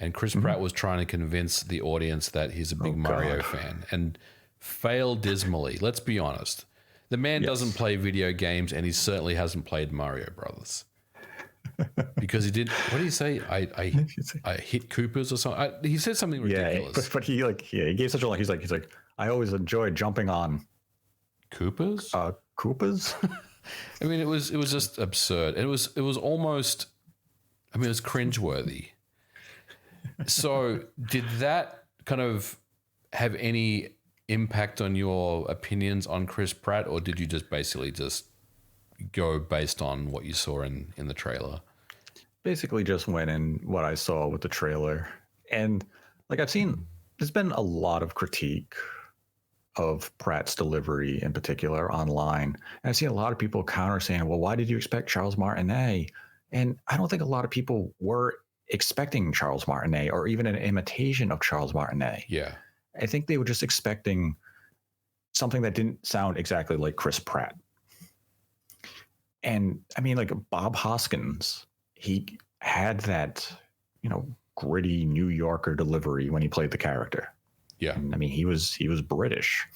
And Chris Pratt was trying to convince the audience that he's a big Mario fan and failed dismally. Let's be honest. The man doesn't play video games and he certainly hasn't played Mario Brothers. because he did. What did he say? I hit Coopers or something. He said something ridiculous. But he he gave such a he's like I always enjoy jumping on Coopers. Koopas. I mean, it was just absurd. It was almost. I mean, it was cringeworthy. So, did that kind of have any impact on your opinions on Chris Pratt, or did you just basically just go based on what you saw in the trailer? Basically just went in what I saw with the trailer. And like there's been a lot of critique of Pratt's delivery in particular online. And I've seen a lot of people counter saying, well, why did you expect Charles Martinet? And I don't think a lot of people were expecting Charles Martinet or even an imitation of Charles Martinet. Yeah. I think they were just expecting something that didn't sound exactly like Chris Pratt. And I mean, like Bob Hoskins, he had that, gritty New Yorker delivery when he played the character. Yeah. And, I mean, he was British.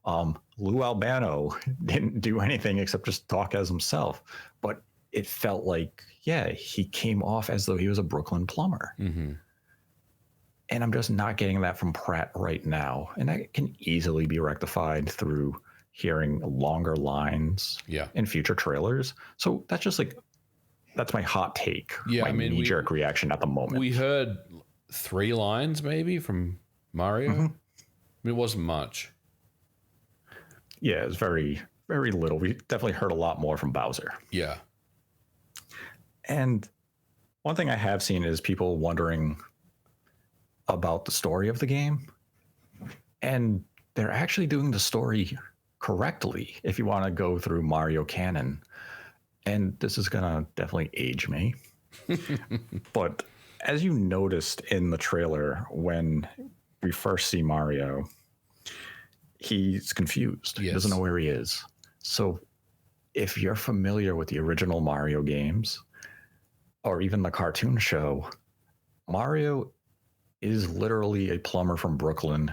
Lou Albano didn't do anything except just talk as himself. But it felt like, he came off as though he was a Brooklyn plumber. Mm-hmm. And I'm just not getting that from Pratt right now. And that can easily be rectified through hearing longer lines in future trailers. So that's just that's my hot take. Yeah, my knee-jerk reaction at the moment. We heard 3 lines maybe from Mario. Mm-hmm. I mean, it wasn't much. Yeah, it was very, very little. We definitely heard a lot more from Bowser. Yeah. And one thing I have seen is people wondering about the story of the game. And they're actually doing the story correctly if you want to go through Mario canon. And this is going to definitely age me. But as you noticed in the trailer, when we first see Mario, he's confused. Yes. He doesn't know where he is. So if you're familiar with the original Mario games or even the cartoon show, Mario is literally a plumber from Brooklyn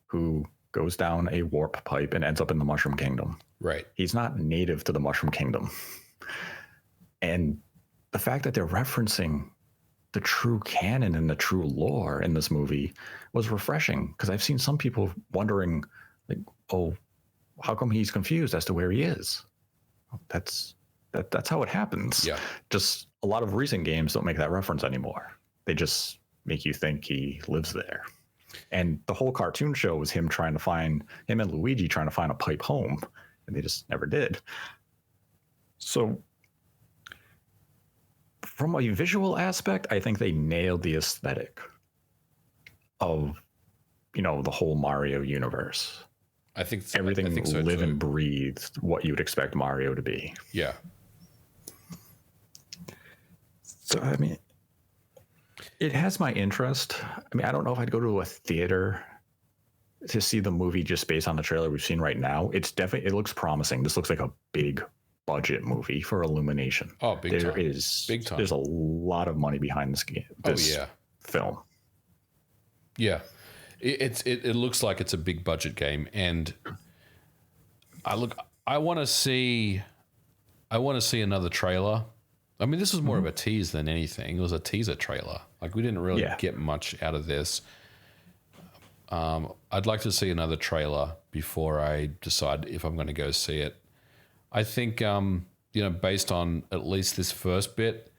who goes down a warp pipe and ends up in the Mushroom Kingdom. Right. He's not native to the Mushroom Kingdom. And the fact that they're referencing the true canon and the true lore in this movie was refreshing, because I've seen some people wondering, like, oh, how come he's confused as to where he is? That's how it happens. Yeah. Just a lot of recent games don't make that reference anymore. They just make you think he lives there. And the whole cartoon show was him and Luigi trying to find a pipe home, and they just never did. So from a visual aspect, I think they nailed the aesthetic of, the whole Mario universe. I think everything so live too. And breathed what you would expect Mario to be. Yeah. So, I mean, it has my interest. I mean, I don't know if I'd go to a theater to see the movie just based on the trailer we've seen right now. It looks promising. This looks like a big budget movie for Illumination. Oh, big time. Big time. There's a lot of money behind this film. Yeah. It looks like it's a big budget game, and I want to see another trailer. I mean, this was more of a tease than anything. It was a teaser trailer. Like, we didn't really get much out of this. I'd like to see another trailer before I decide if I'm going to go see it. I think, based on at least this first bit,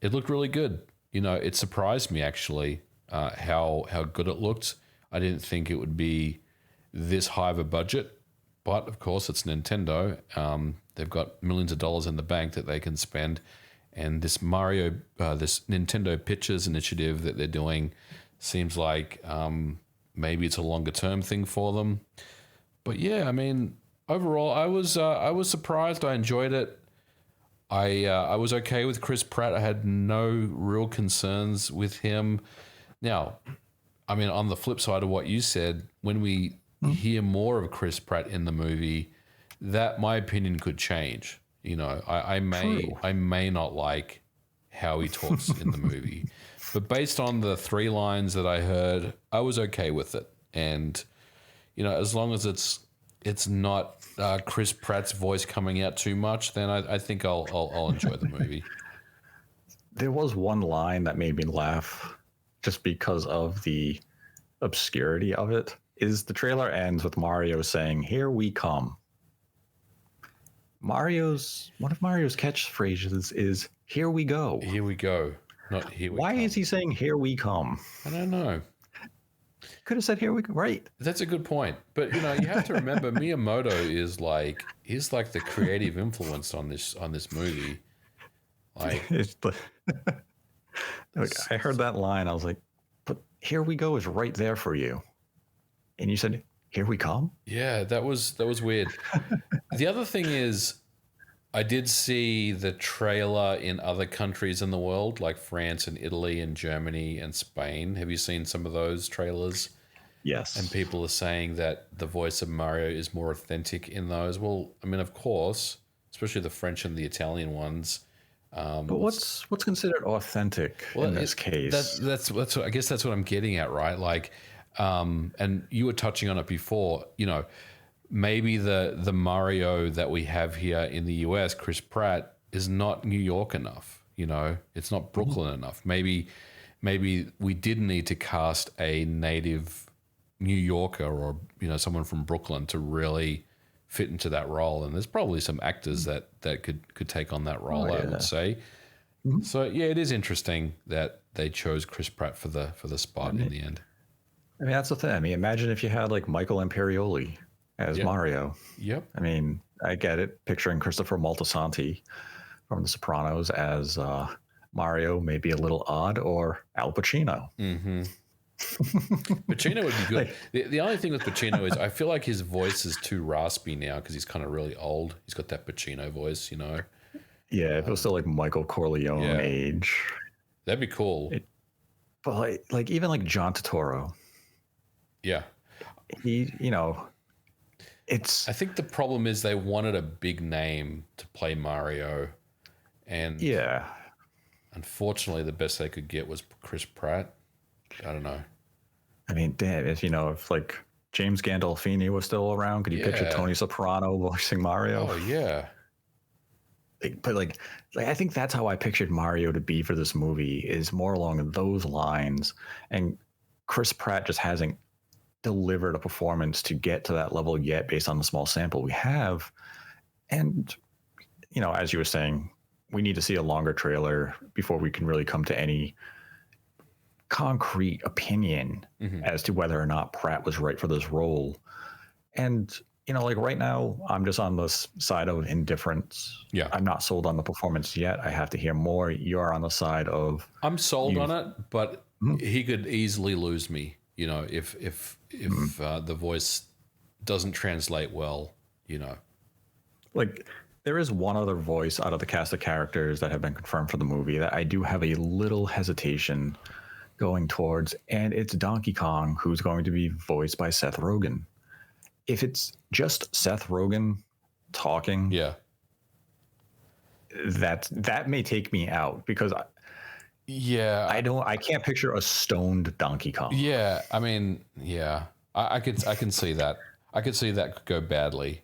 it looked really good. It surprised me, actually, how good it looked. I didn't think it would be this high of a budget, but of course it's Nintendo. They've got millions of dollars in the bank that they can spend, and this this Nintendo Pictures initiative that they're doing seems like maybe it's a longer term thing for them. But yeah, I mean, overall, I was surprised. I enjoyed it. I was okay with Chris Pratt. I had no real concerns with him. Now, I mean, on the flip side of what you said, when we hear more of Chris Pratt in the movie, that my opinion could change. I may not like how he talks in the movie, but based on the 3 lines that I heard, I was okay with it. And as long as it's not Chris Pratt's voice coming out too much, then I think I'll enjoy the movie. there was one line that made me laugh just because of the obscurity of it. Is the trailer ends with Mario saying, "Here we come." One of Mario's catchphrases is "Here we go." Here we go. Not here we Why come. is he saying "Here we come"? I don't know. Could have said "Here we go." Right. That's a good point. But you have to remember Miyamoto is he's like the creative influence on this movie. Like I heard that line, I was like, but "Here we go" is right there for you. And you said, "Here we come"? Yeah, that was weird. The other thing is, I did see the trailer in other countries in the world, like France and Italy and Germany and Spain. Have you seen some of those trailers? Yes. And people are saying that the voice of Mario is more authentic in those. Well, I mean, of course, especially the French and the Italian ones. But what's considered authentic in this case? That's what, I guess that's what I'm getting at, right? Like, and you were touching on it before. Maybe the Mario that we have here in the US, Chris Pratt, is not New York enough. It's not Brooklyn enough. Maybe we did need to cast a native New Yorker or someone from Brooklyn to really fit into that role. And there's probably some actors that could take on that role. I would say. Mm-hmm. So yeah, it is interesting that they chose Chris Pratt for the spot in the end. I mean, that's the thing. I mean, imagine if you had like Michael Imperioli as Mario. Yep. I mean, I get it. Picturing Christopher Moltisanti from The Sopranos as Mario may be a little odd, or Al Pacino. Mm-hmm. Pacino would be good. The only thing with Pacino is I feel like his voice is too raspy now because he's kind of really old. He's got that Pacino voice, Yeah, if it was still like Michael Corleone age. That'd be cool. But like even like John Turturro. Yeah. He, it's... I think the problem is they wanted a big name to play Mario. And unfortunately, the best they could get was Chris Pratt. I don't know. I mean, damn, if like James Gandolfini was still around, could you picture Tony Soprano voicing Mario? Oh, yeah. But I think that's how I pictured Mario to be for this movie, is more along those lines. And Chris Pratt just hasn't delivered a performance to get to that level yet based on the small sample we have. And, as you were saying, we need to see a longer trailer before we can really come to any concrete opinion as to whether or not Pratt was right for this role. And, like right now, I'm just on this side of indifference. Yeah. I'm not sold on the performance yet. I have to hear more. You're on the side of... I'm sold on it, but he could easily lose me, if the voice doesn't translate well, Like, there is one other voice out of the cast of characters that have been confirmed for the movie that I do have a little hesitation going towards, and it's Donkey Kong, who's going to be voiced by Seth Rogen. If it's just Seth Rogen talking, that may take me out, because I can't picture a stoned Donkey Kong. Yeah, I mean, I can see that. I could see that could go badly.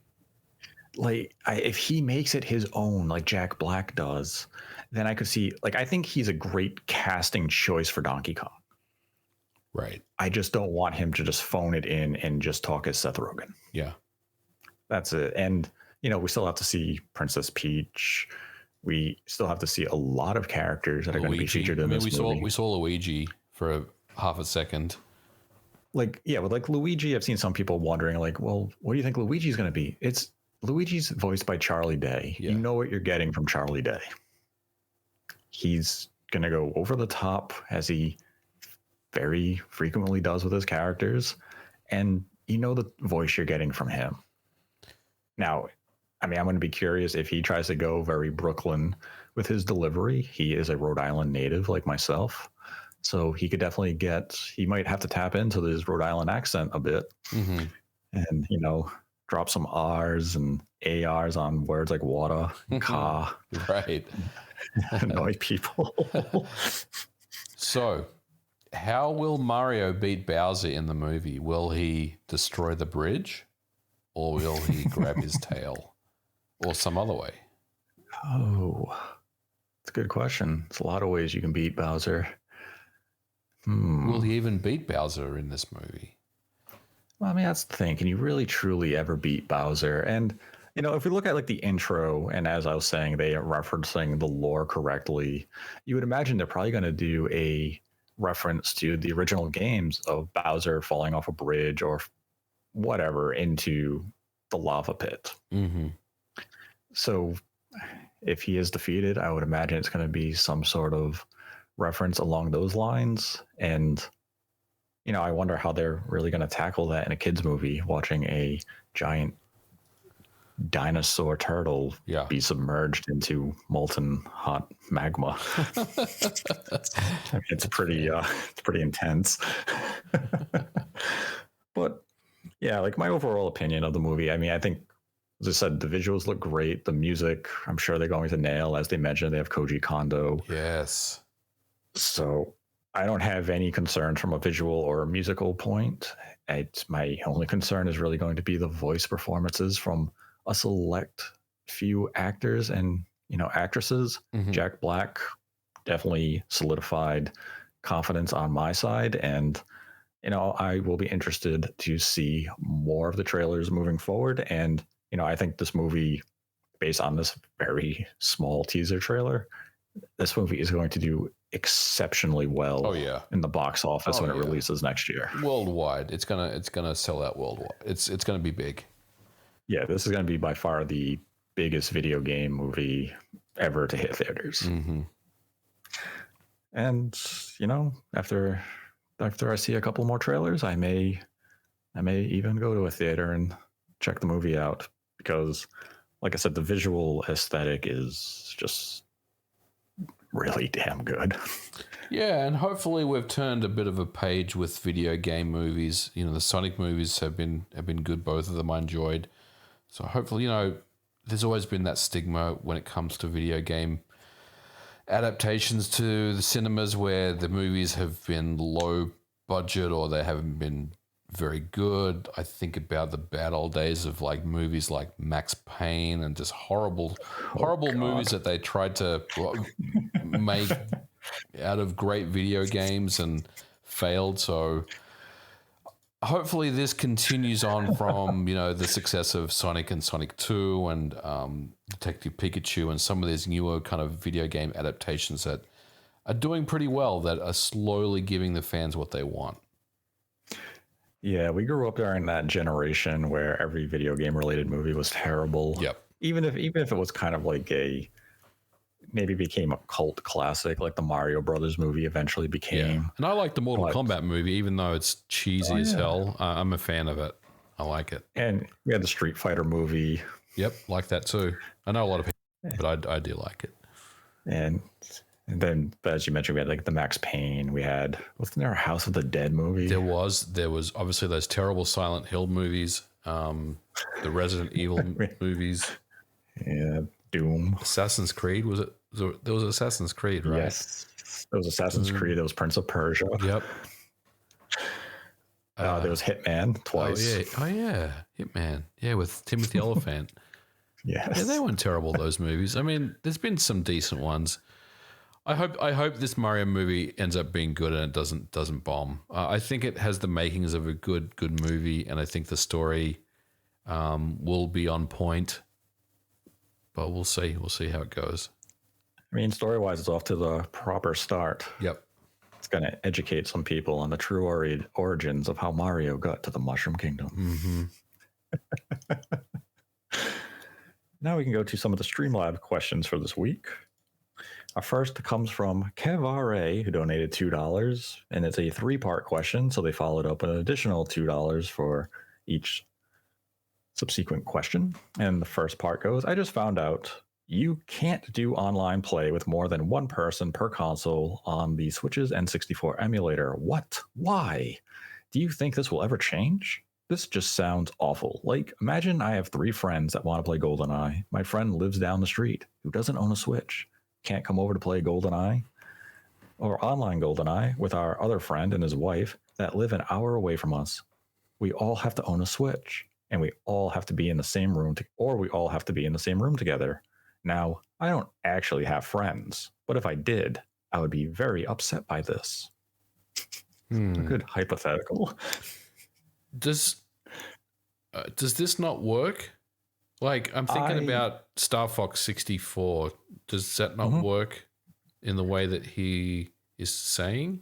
Like, if he makes it his own, like Jack Black does, then I could see, I think he's a great casting choice for Donkey Kong. Right. I just don't want him to just phone it in and just talk as Seth Rogen. Yeah. That's it. And, we still have to see Princess Peach. We still have to see a lot of characters that are going to be featured in this movie. We saw Luigi for half a second. With Luigi, I've seen some people wondering, well, what do you think Luigi's going to be? Luigi's voiced by Charlie Day. Yeah. You know what you're getting from Charlie Day. He's going to go over the top, as he very frequently does with his characters. And the voice you're getting from him. Now, I mean, I'm going to be curious if he tries to go very Brooklyn with his delivery. He is a Rhode Island native like myself. So he could definitely he might have to tap into his Rhode Island accent a bit. Mm-hmm. And, drop some R's and ARs on words like water and car. Right. Annoy people. So, how will Mario beat Bowser in the movie? Will he destroy the bridge? Or will he grab his tail? Or some other way? Oh, it's a good question. It's a lot of ways you can beat Bowser. Will he even beat Bowser in this movie? Well, I mean, that's the thing. Can you really truly ever beat Bowser? And if we look at like the intro, and as I was saying, they are referencing the lore correctly, you would imagine they're probably going to do a reference to the original games of Bowser falling off a bridge or whatever into the lava pit. Mm-hmm. So if he is defeated, I would imagine it's going to be some sort of reference along those lines. And I wonder how they're really going to tackle that in a kids movie, watching a giant dinosaur turtle be submerged into molten hot magma. It's pretty intense. But yeah, like my overall opinion of the movie, I mean, I think, as I said, the visuals look great. The music, I'm sure they're going to nail. As they mentioned, they have Koji Kondo. Yes. So I don't have any concerns from a visual or a musical point. My only concern is really going to be the voice performances from a select few actors and actresses. Mm-hmm. Jack Black definitely solidified confidence on my side, and I will be interested to see more of the trailers moving forward. And I think this movie, based on this very small teaser trailer, this movie is going to do exceptionally well. Oh yeah, in the box office when it releases next year. Worldwide, it's gonna sell out worldwide. It's gonna be big. Yeah, this is going to be by far the biggest video game movie ever to hit theaters. Mm-hmm. And after I see a couple more trailers, I may even go to a theater and check the movie out, because, like I said, the visual aesthetic is just really damn good. Yeah, and hopefully we've turned a bit of a page with video game movies. The Sonic movies have been good. Both of them I enjoyed. So hopefully, there's always been that stigma when it comes to video game adaptations to the cinemas, where the movies have been low budget or they haven't been very good. I think about the bad old days of like movies like Max Payne and just horrible movies that they tried to make out of great video games and failed. So hopefully this continues on from the success of Sonic and Sonic 2 and Detective Pikachu and some of these newer kind of video game adaptations that are doing pretty well, that are slowly giving the fans what they want. Yeah, we grew up during that generation where every video game related movie was terrible. Yep. Even if it was kind of like maybe became a cult classic, like the Mario Brothers movie eventually became. Yeah. And I like the Mortal Kombat movie, even though it's cheesy as hell. I'm a fan of it. I like it. And we had the Street Fighter movie. Yep, like that too. I know a lot of people, but I do like it. And then, but as you mentioned, we had like the Max Payne. We had, wasn't there a House of the Dead movie? There was obviously those terrible Silent Hill movies, the Resident Evil movies. Yeah, Doom. Assassin's Creed, was it? There was Assassin's Creed, right? Yes, there was Assassin's Creed. There was Prince of Persia. Yep. There was Hitman twice. Oh yeah, Hitman. Yeah, with Timothy Olyphant. Yes. Yeah, they weren't terrible, those movies. I mean, there's been some decent ones. I hope this Mario movie ends up being good and it doesn't bomb. I think it has the makings of a good movie, and I think the story will be on point. But we'll see. We'll see how it goes. I mean, story-wise, it's off to the proper start. Yep. It's going to educate some people on the true origins of how Mario got to the Mushroom Kingdom. Mm-hmm. Now we can go to some of the Streamlabs questions for this week. Our first comes from Kev R.A., who donated $2, and it's a 3-part question, so they followed up an additional $2 for each subsequent question. And the first part goes, I just found out you can't do online play with more than one person per console on the Switch's N64 emulator. What? Why? Do you think this will ever change? This just sounds awful. Like, imagine I have 3 friends that want to play GoldenEye. My friend lives down the street who doesn't own a Switch. Can't come over to play GoldenEye or online GoldenEye with our other friend and his wife that live an hour away from us. We all have to own a Switch, and we all have to be in the same room, or we all have to be in the same room together. Now, I don't actually have friends, but if I did, I would be very upset by this. A good hypothetical. Does this not work? Like, I'm thinking about Star Fox 64. Does that not work in the way that he is saying?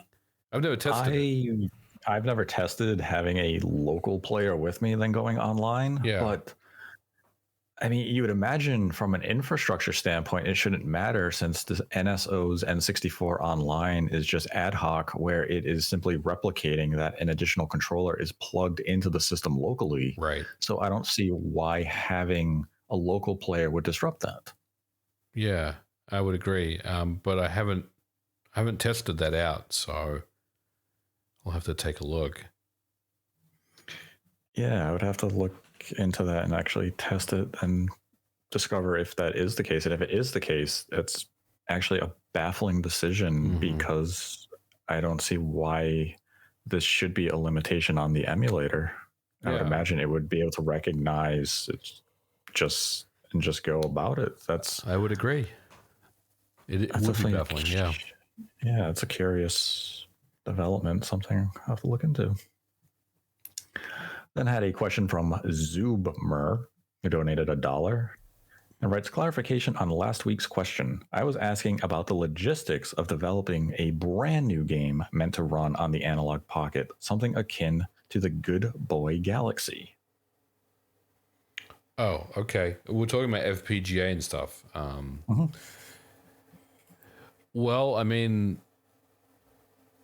I've never tested it. I've never tested having a local player with me than going online. Yeah. But I mean, you would imagine from an infrastructure standpoint, it shouldn't matter since the NSO's N64 online is just ad hoc, where it is simply replicating that an additional controller is plugged into the system locally. Right. So I don't see why having a local player would disrupt that. Yeah, I would agree. But I haven't tested that out, so I'll have to take a look. Yeah, I would have to look into that and actually test it and discover if that is the case. And if it is the case, it's actually a baffling decision because I don't see why this should be a limitation on the emulator. I would imagine it would be able to recognize it just go about it. I would agree. It would be baffling, yeah. Yeah, it's a curious development, something I have to look into. Then had a question from Zubmer, who donated $1 and writes, clarification on last week's question. I was asking about the logistics of developing a brand new game meant to run on the Analog Pocket, something akin to the Good Boy Galaxy. Oh, okay. We're talking about FPGA and stuff. Well, I mean,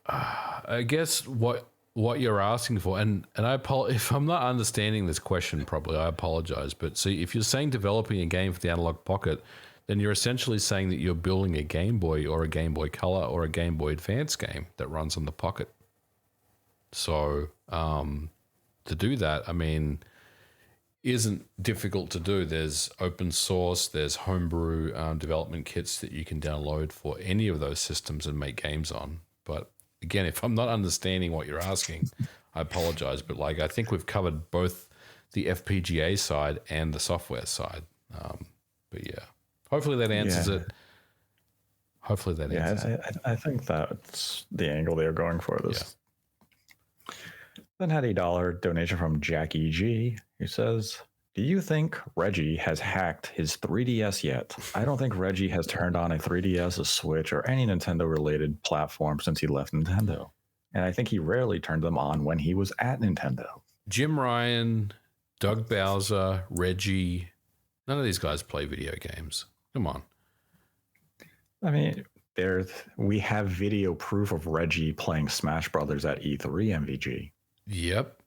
I guess what you're asking for, and if I'm not understanding this question properly, I apologize. But see, if you're saying developing a game for the Analog Pocket, then you're essentially saying that you're building a Game Boy or a Game Boy Color or a Game Boy Advance game that runs on the Pocket. So to do that, I mean, isn't difficult to do. There's open source, there's homebrew development kits that you can download for any of those systems and make games on. But again, if I'm not understanding what you're asking, I apologize. But like, I think we've covered both the FPGA side and the software side. But yeah, hopefully that answers it. Hopefully that answers it. I think that's the angle they're going for this. Then had a $1 donation from Jackie G, who says, do you think Reggie has hacked his 3DS yet? I don't think Reggie has turned on a 3DS, a Switch, or any Nintendo-related platform since he left Nintendo. And I think he rarely turned them on when he was at Nintendo. Jim Ryan, Doug Bowser, Reggie, none of these guys play video games. Come on. I mean, we have video proof of Reggie playing Smash Brothers at E3 MVG. Yep.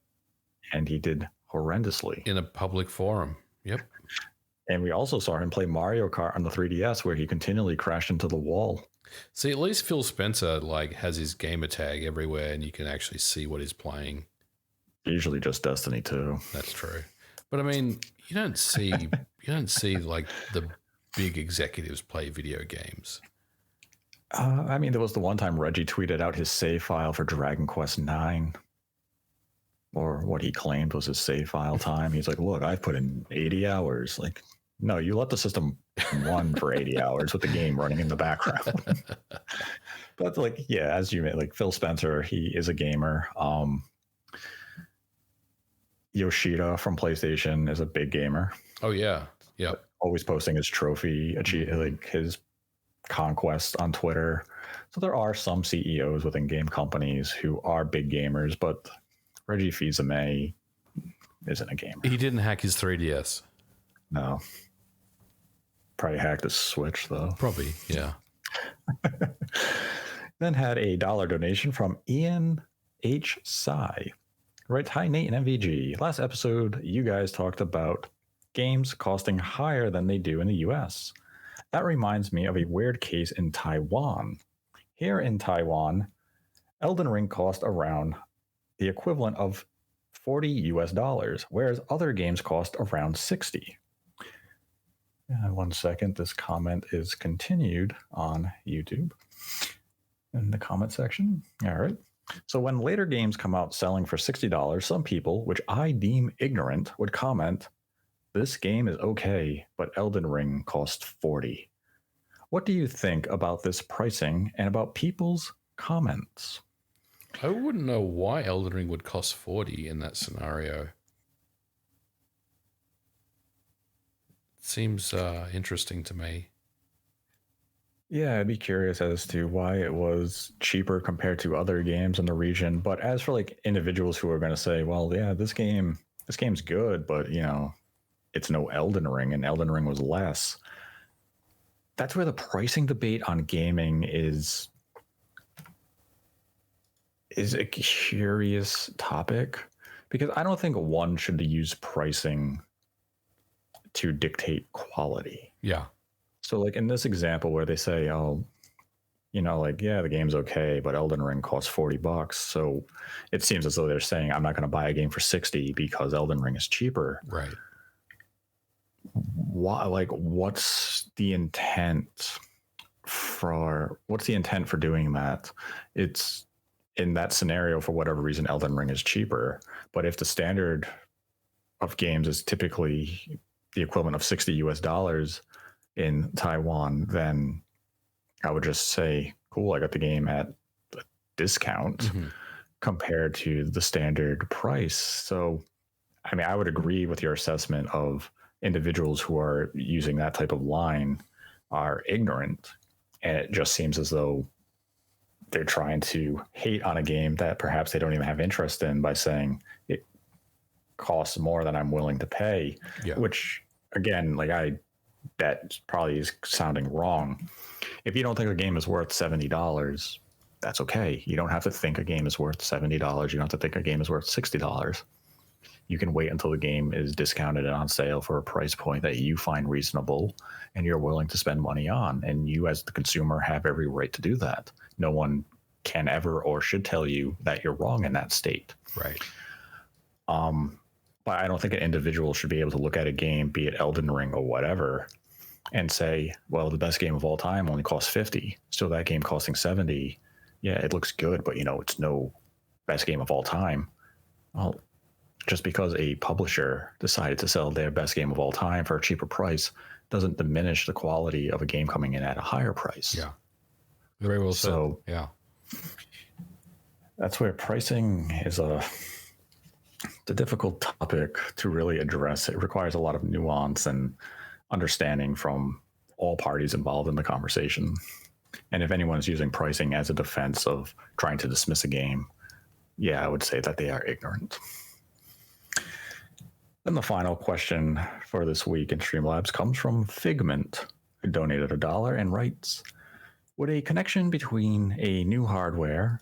And he did horrendously. In a public forum. Yep. And we also saw him play Mario Kart on the 3DS where he continually crashed into the wall. See, at least Phil Spencer has his gamer tag everywhere and you can actually see what he's playing. Usually just Destiny 2. That's true. But I mean, you don't see like the big executives play video games. I mean, there was the one time Reggie tweeted out his save file for Dragon Quest IX. Or what he claimed was his save file time. He's like, look, I put in 80 hours. Like, no, you let the system run for 80 hours with the game running in the background. But like, yeah, as you like Phil Spencer, he is a gamer. Yoshida from PlayStation is a big gamer. Oh yeah. Yep. Always posting his trophy, like his conquest on Twitter. So there are some CEOs within game companies who are big gamers, but Reggie Fils-Aimé isn't a gamer. He didn't hack his 3DS. No. Probably hacked his Switch, though. Probably, yeah. Then had a $1 donation from Ian H. Sai. Right, hi, Nate and MVG. Last episode, you guys talked about games costing higher than they do in the US. That reminds me of a weird case in Taiwan. Here in Taiwan, Elden Ring cost around the equivalent of $40 US, whereas other games cost around 60. 1 second, this comment is continued on YouTube in the comment section. All right. So when later games come out selling for $60, some people, which I deem ignorant, would comment, this game is okay, but Elden Ring cost 40. What do you think about this pricing and about people's comments? I wouldn't know why Elden Ring would cost 40 in that scenario. Seems interesting to me. Yeah, I'd be curious as to why it was cheaper compared to other games in the region. But as for like individuals who are going to say, well, yeah, this game's good, but you know, it's no Elden Ring, and Elden Ring was less. That's where the pricing debate on gaming is a curious topic, because I don't think one should use pricing to dictate quality. Yeah. So like in this example where they say, oh, you know, like, yeah, the game's okay, but Elden Ring costs $40. So it seems as though they're saying, I'm not going to buy a game for 60 because Elden Ring is cheaper. Right. Why, like, what's the intent for doing that? It's in that scenario, for whatever reason, Elden Ring is cheaper. But if the standard of games is typically the equivalent of $60 in Taiwan, then I would just say, cool, I got the game at a discount compared to the standard price. So, I mean, I would agree with your assessment of individuals who are using that type of line are ignorant. And it just seems as though they're trying to hate on a game that perhaps they don't even have interest in by saying it costs more than I'm willing to pay, which again, like that probably is sounding wrong. If you don't think a game is worth $70, that's okay. You don't have to think a game is worth $70. You don't have to think a game is worth $60. You can wait until the game is discounted and on sale for a price point that you find reasonable and you're willing to spend money on. And you as the consumer have every right to do that. No one can ever or should tell you that you're wrong in that state. Right. But I don't think an individual should be able to look at a game, be it Elden Ring or whatever, and say, well, the best game of all time only costs 50. So that game costing 70, yeah, it looks good, but you know, it's no best game of all time. Well, just because a publisher decided to sell their best game of all time for a cheaper price doesn't diminish the quality of a game coming in at a higher price. Yeah. Very well said. So yeah, that's where pricing is the difficult topic to really address. It requires a lot of nuance and understanding from all parties involved in the conversation. And if anyone's using pricing as a defense of trying to dismiss a game, yeah, I would say that they are ignorant. Then the final question for this week in Streamlabs comes from Figment, who donated $1 and writes, would a connection between a new hardware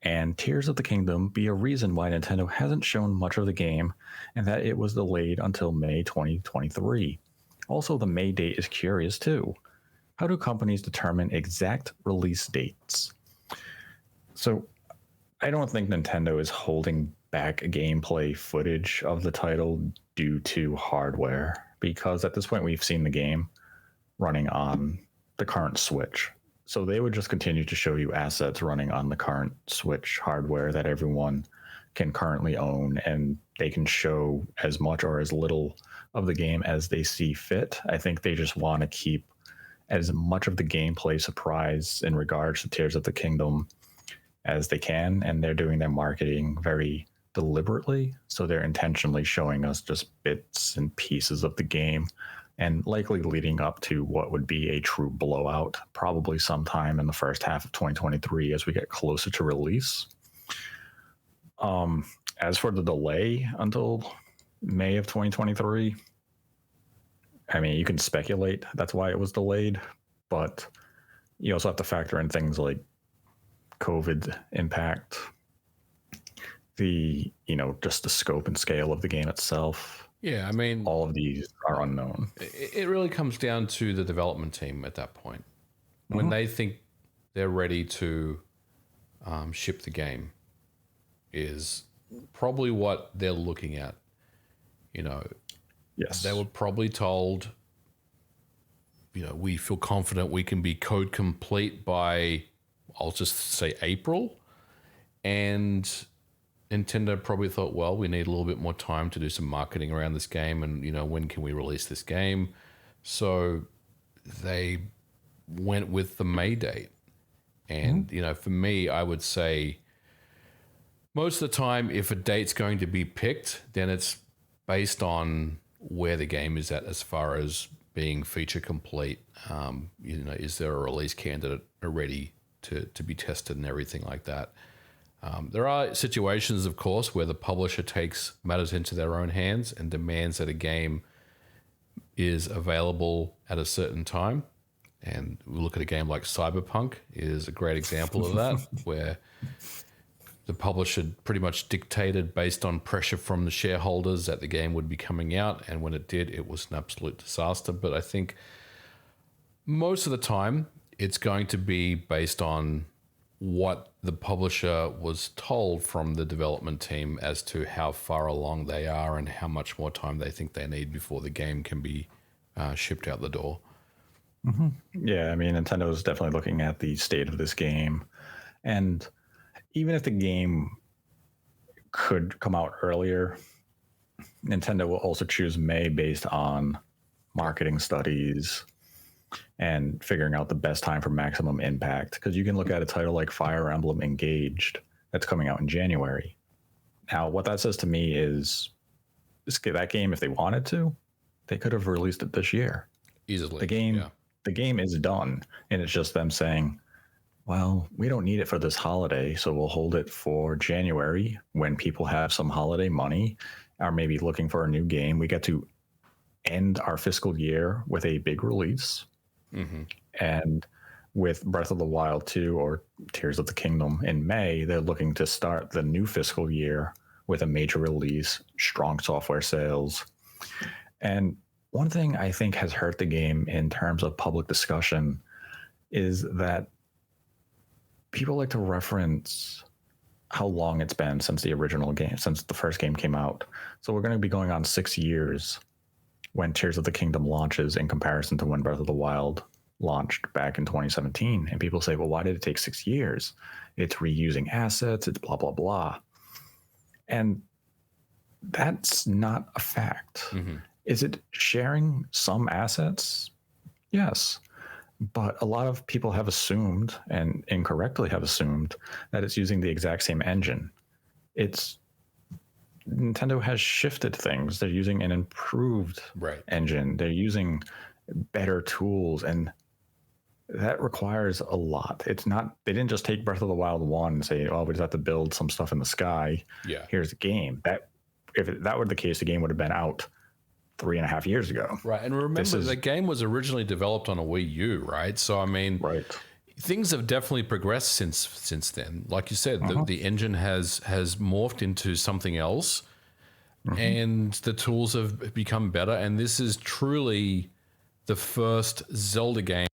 and Tears of the Kingdom be a reason why Nintendo hasn't shown much of the game and that it was delayed until May 2023? Also, the May date is curious too. How do companies determine exact release dates? So I don't think Nintendo is holding back gameplay footage of the title due to hardware, because at this point we've seen the game running on the current Switch. So they would just continue to show you assets running on the current Switch hardware that everyone can currently own, and they can show as much or as little of the game as they see fit. I think they just want to keep as much of the gameplay surprise in regards to Tears of the Kingdom as they can, and they're doing their marketing very deliberately. So they're intentionally showing us just bits and pieces of the game, and likely leading up to what would be a true blowout, probably sometime in the first half of 2023 as we get closer to release. As for the delay until May of 2023, I mean, you can speculate that's why it was delayed, but you also have to factor in things like COVID impact, just the scope and scale of the game itself. Yeah, I mean, all of these are unknown. It really comes down to the development team at that point. When they think they're ready to ship the game is probably what they're looking at. Yes. They were probably told, we feel confident we can be code complete by, I'll just say April. And Nintendo probably thought, well, we need a little bit more time to do some marketing around this game, and when can we release this game? So they went with the May date. And for me, I would say most of the time, if a date's going to be picked, then it's based on where the game is at as far as being feature complete. Is there a release candidate ready to be tested and everything like that? There are situations, of course, where the publisher takes matters into their own hands and demands that a game is available at a certain time. And we look at a game like Cyberpunk is a great example of that, where the publisher pretty much dictated based on pressure from the shareholders that the game would be coming out. And when it did, it was an absolute disaster. But I think most of the time it's going to be based on what the publisher was told from the development team as to how far along they are and how much more time they think they need before the game can be shipped out the door. Yeah, I mean, Nintendo is definitely looking at the state of this game. And even if the game could come out earlier, Nintendo will also choose May based on marketing studies and figuring out the best time for maximum impact. Because you can look at a title like Fire Emblem Engaged that's coming out in January. Now, what that says to me is that game, if they wanted to, they could have released it this year. Easily. The game is done, and it's just them saying, well, we don't need it for this holiday, so we'll hold it for January when people have some holiday money or maybe looking for a new game. We get to end our fiscal year with a big release. And with Breath of the Wild 2 or Tears of the Kingdom in May, they're looking to start the new fiscal year with a major release, strong software sales. And one thing I think has hurt the game in terms of public discussion is that people like to reference how long it's been since the original game, since the first game came out. So we're going to be going on 6 years when Tears of the Kingdom launches in comparison to when Breath of the Wild launched back in 2017. And people say, well, why did it take 6 years? It's reusing assets, it's blah, blah, blah. And that's not a fact. Is it sharing some assets? Yes. But a lot of people have assumed, and incorrectly have assumed, that it's using the exact same engine. Nintendo has shifted things. They're using an improved engine. They're using better tools, and that requires a lot. They didn't just take Breath of the Wild 1 and say, oh, we just have to build some stuff in the sky. Yeah. Here's the game. If that were the case, the game would have been out 3.5 years ago. Right. And remember, the game was originally developed on a Wii U, right? So, I mean, things have definitely progressed since then. Like you said, the engine has morphed into something else, and the tools have become better. And this is truly the first Zelda game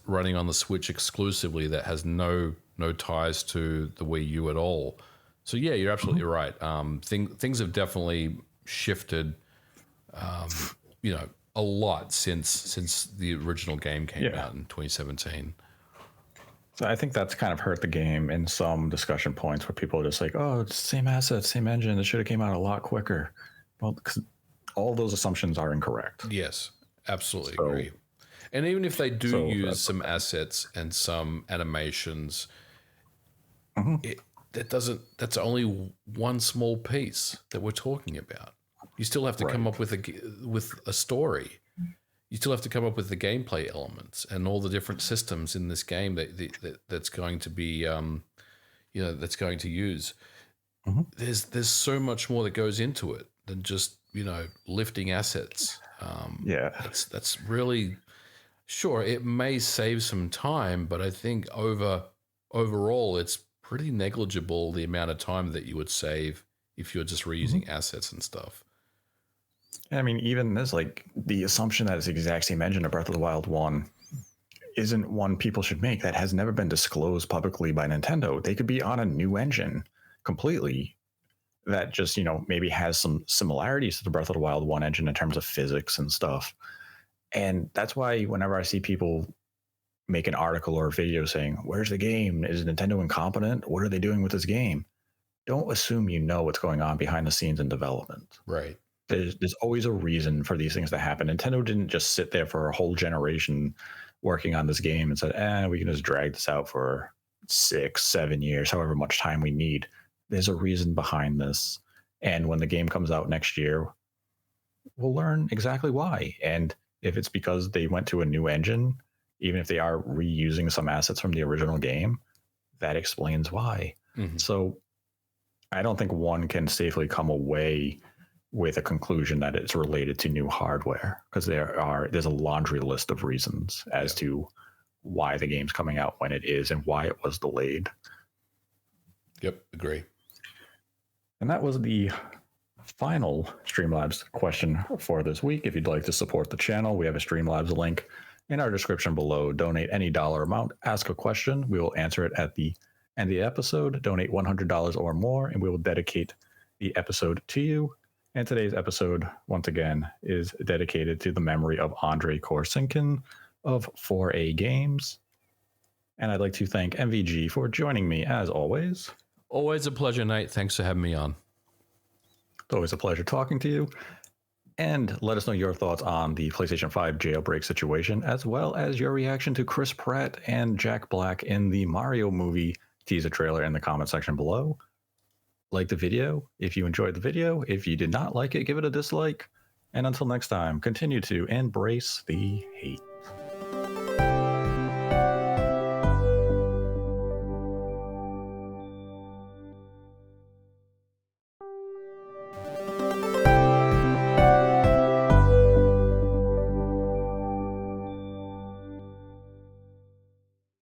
running on the Switch exclusively that has no ties to the Wii U at all. So, yeah, you're absolutely right. Things have definitely shifted a lot since the original game came out in 2017. So I think that's kind of hurt the game in some discussion points where people are just like, oh, it's the same assets, same engine. It should have came out a lot quicker. Well, because all those assumptions are incorrect. Yes, absolutely agree. And even if they do use some assets and some animations, that's only one small piece that we're talking about. You still have to come up with a story. You still have to come up with the gameplay elements and all the different systems in this game that's going to be, that's going to use. There's so much more that goes into it than just lifting assets. That's really sure. It may save some time, but I think overall it's pretty negligible the amount of time that you would save if you're just reusing assets and stuff. I mean, even this, like, the assumption that it's the exact same engine of Breath of the Wild 1 isn't one people should make. That has never been disclosed publicly by Nintendo. They could be on a new engine completely that just, maybe has some similarities to the Breath of the Wild 1 engine in terms of physics and stuff. And that's why whenever I see people make an article or a video saying, where's the game? Is Nintendo incompetent? What are they doing with this game? don't assume you know what's going on behind the scenes in development. Right. There's always a reason for these things to happen. Nintendo didn't just sit there for a whole generation working on this game and said, we can just drag this out for 6-7 years, however much time we need. There's a reason behind this. And when the game comes out next year, we'll learn exactly why. And if it's because they went to a new engine, even if they are reusing some assets from the original game, that explains why. Mm-hmm. So I don't think one can safely come away with a conclusion that it's related to new hardware, because there's a laundry list of reasons as to why the game's coming out when it is and why it was delayed. Yep, agree. And that was the final Streamlabs question for this week. If you'd like to support the channel, we have a Streamlabs link in our description below. Donate any dollar amount, ask a question. We will answer it at the end of the episode. Donate $100 or more, and we will dedicate the episode to you. And today's episode, once again, is dedicated to the memory of Andrei Korsinkin of 4A Games. And I'd like to thank MVG for joining me, as always. Always a pleasure, Nate. Thanks for having me on. It's always a pleasure talking to you. And let us know your thoughts on the PlayStation 5 jailbreak situation, as well as your reaction to Chris Pratt and Jack Black in the Mario movie teaser trailer in the comment section below. Like the video if you enjoyed the video. If you did not like it, give it a dislike. And until next time, continue to embrace the hate.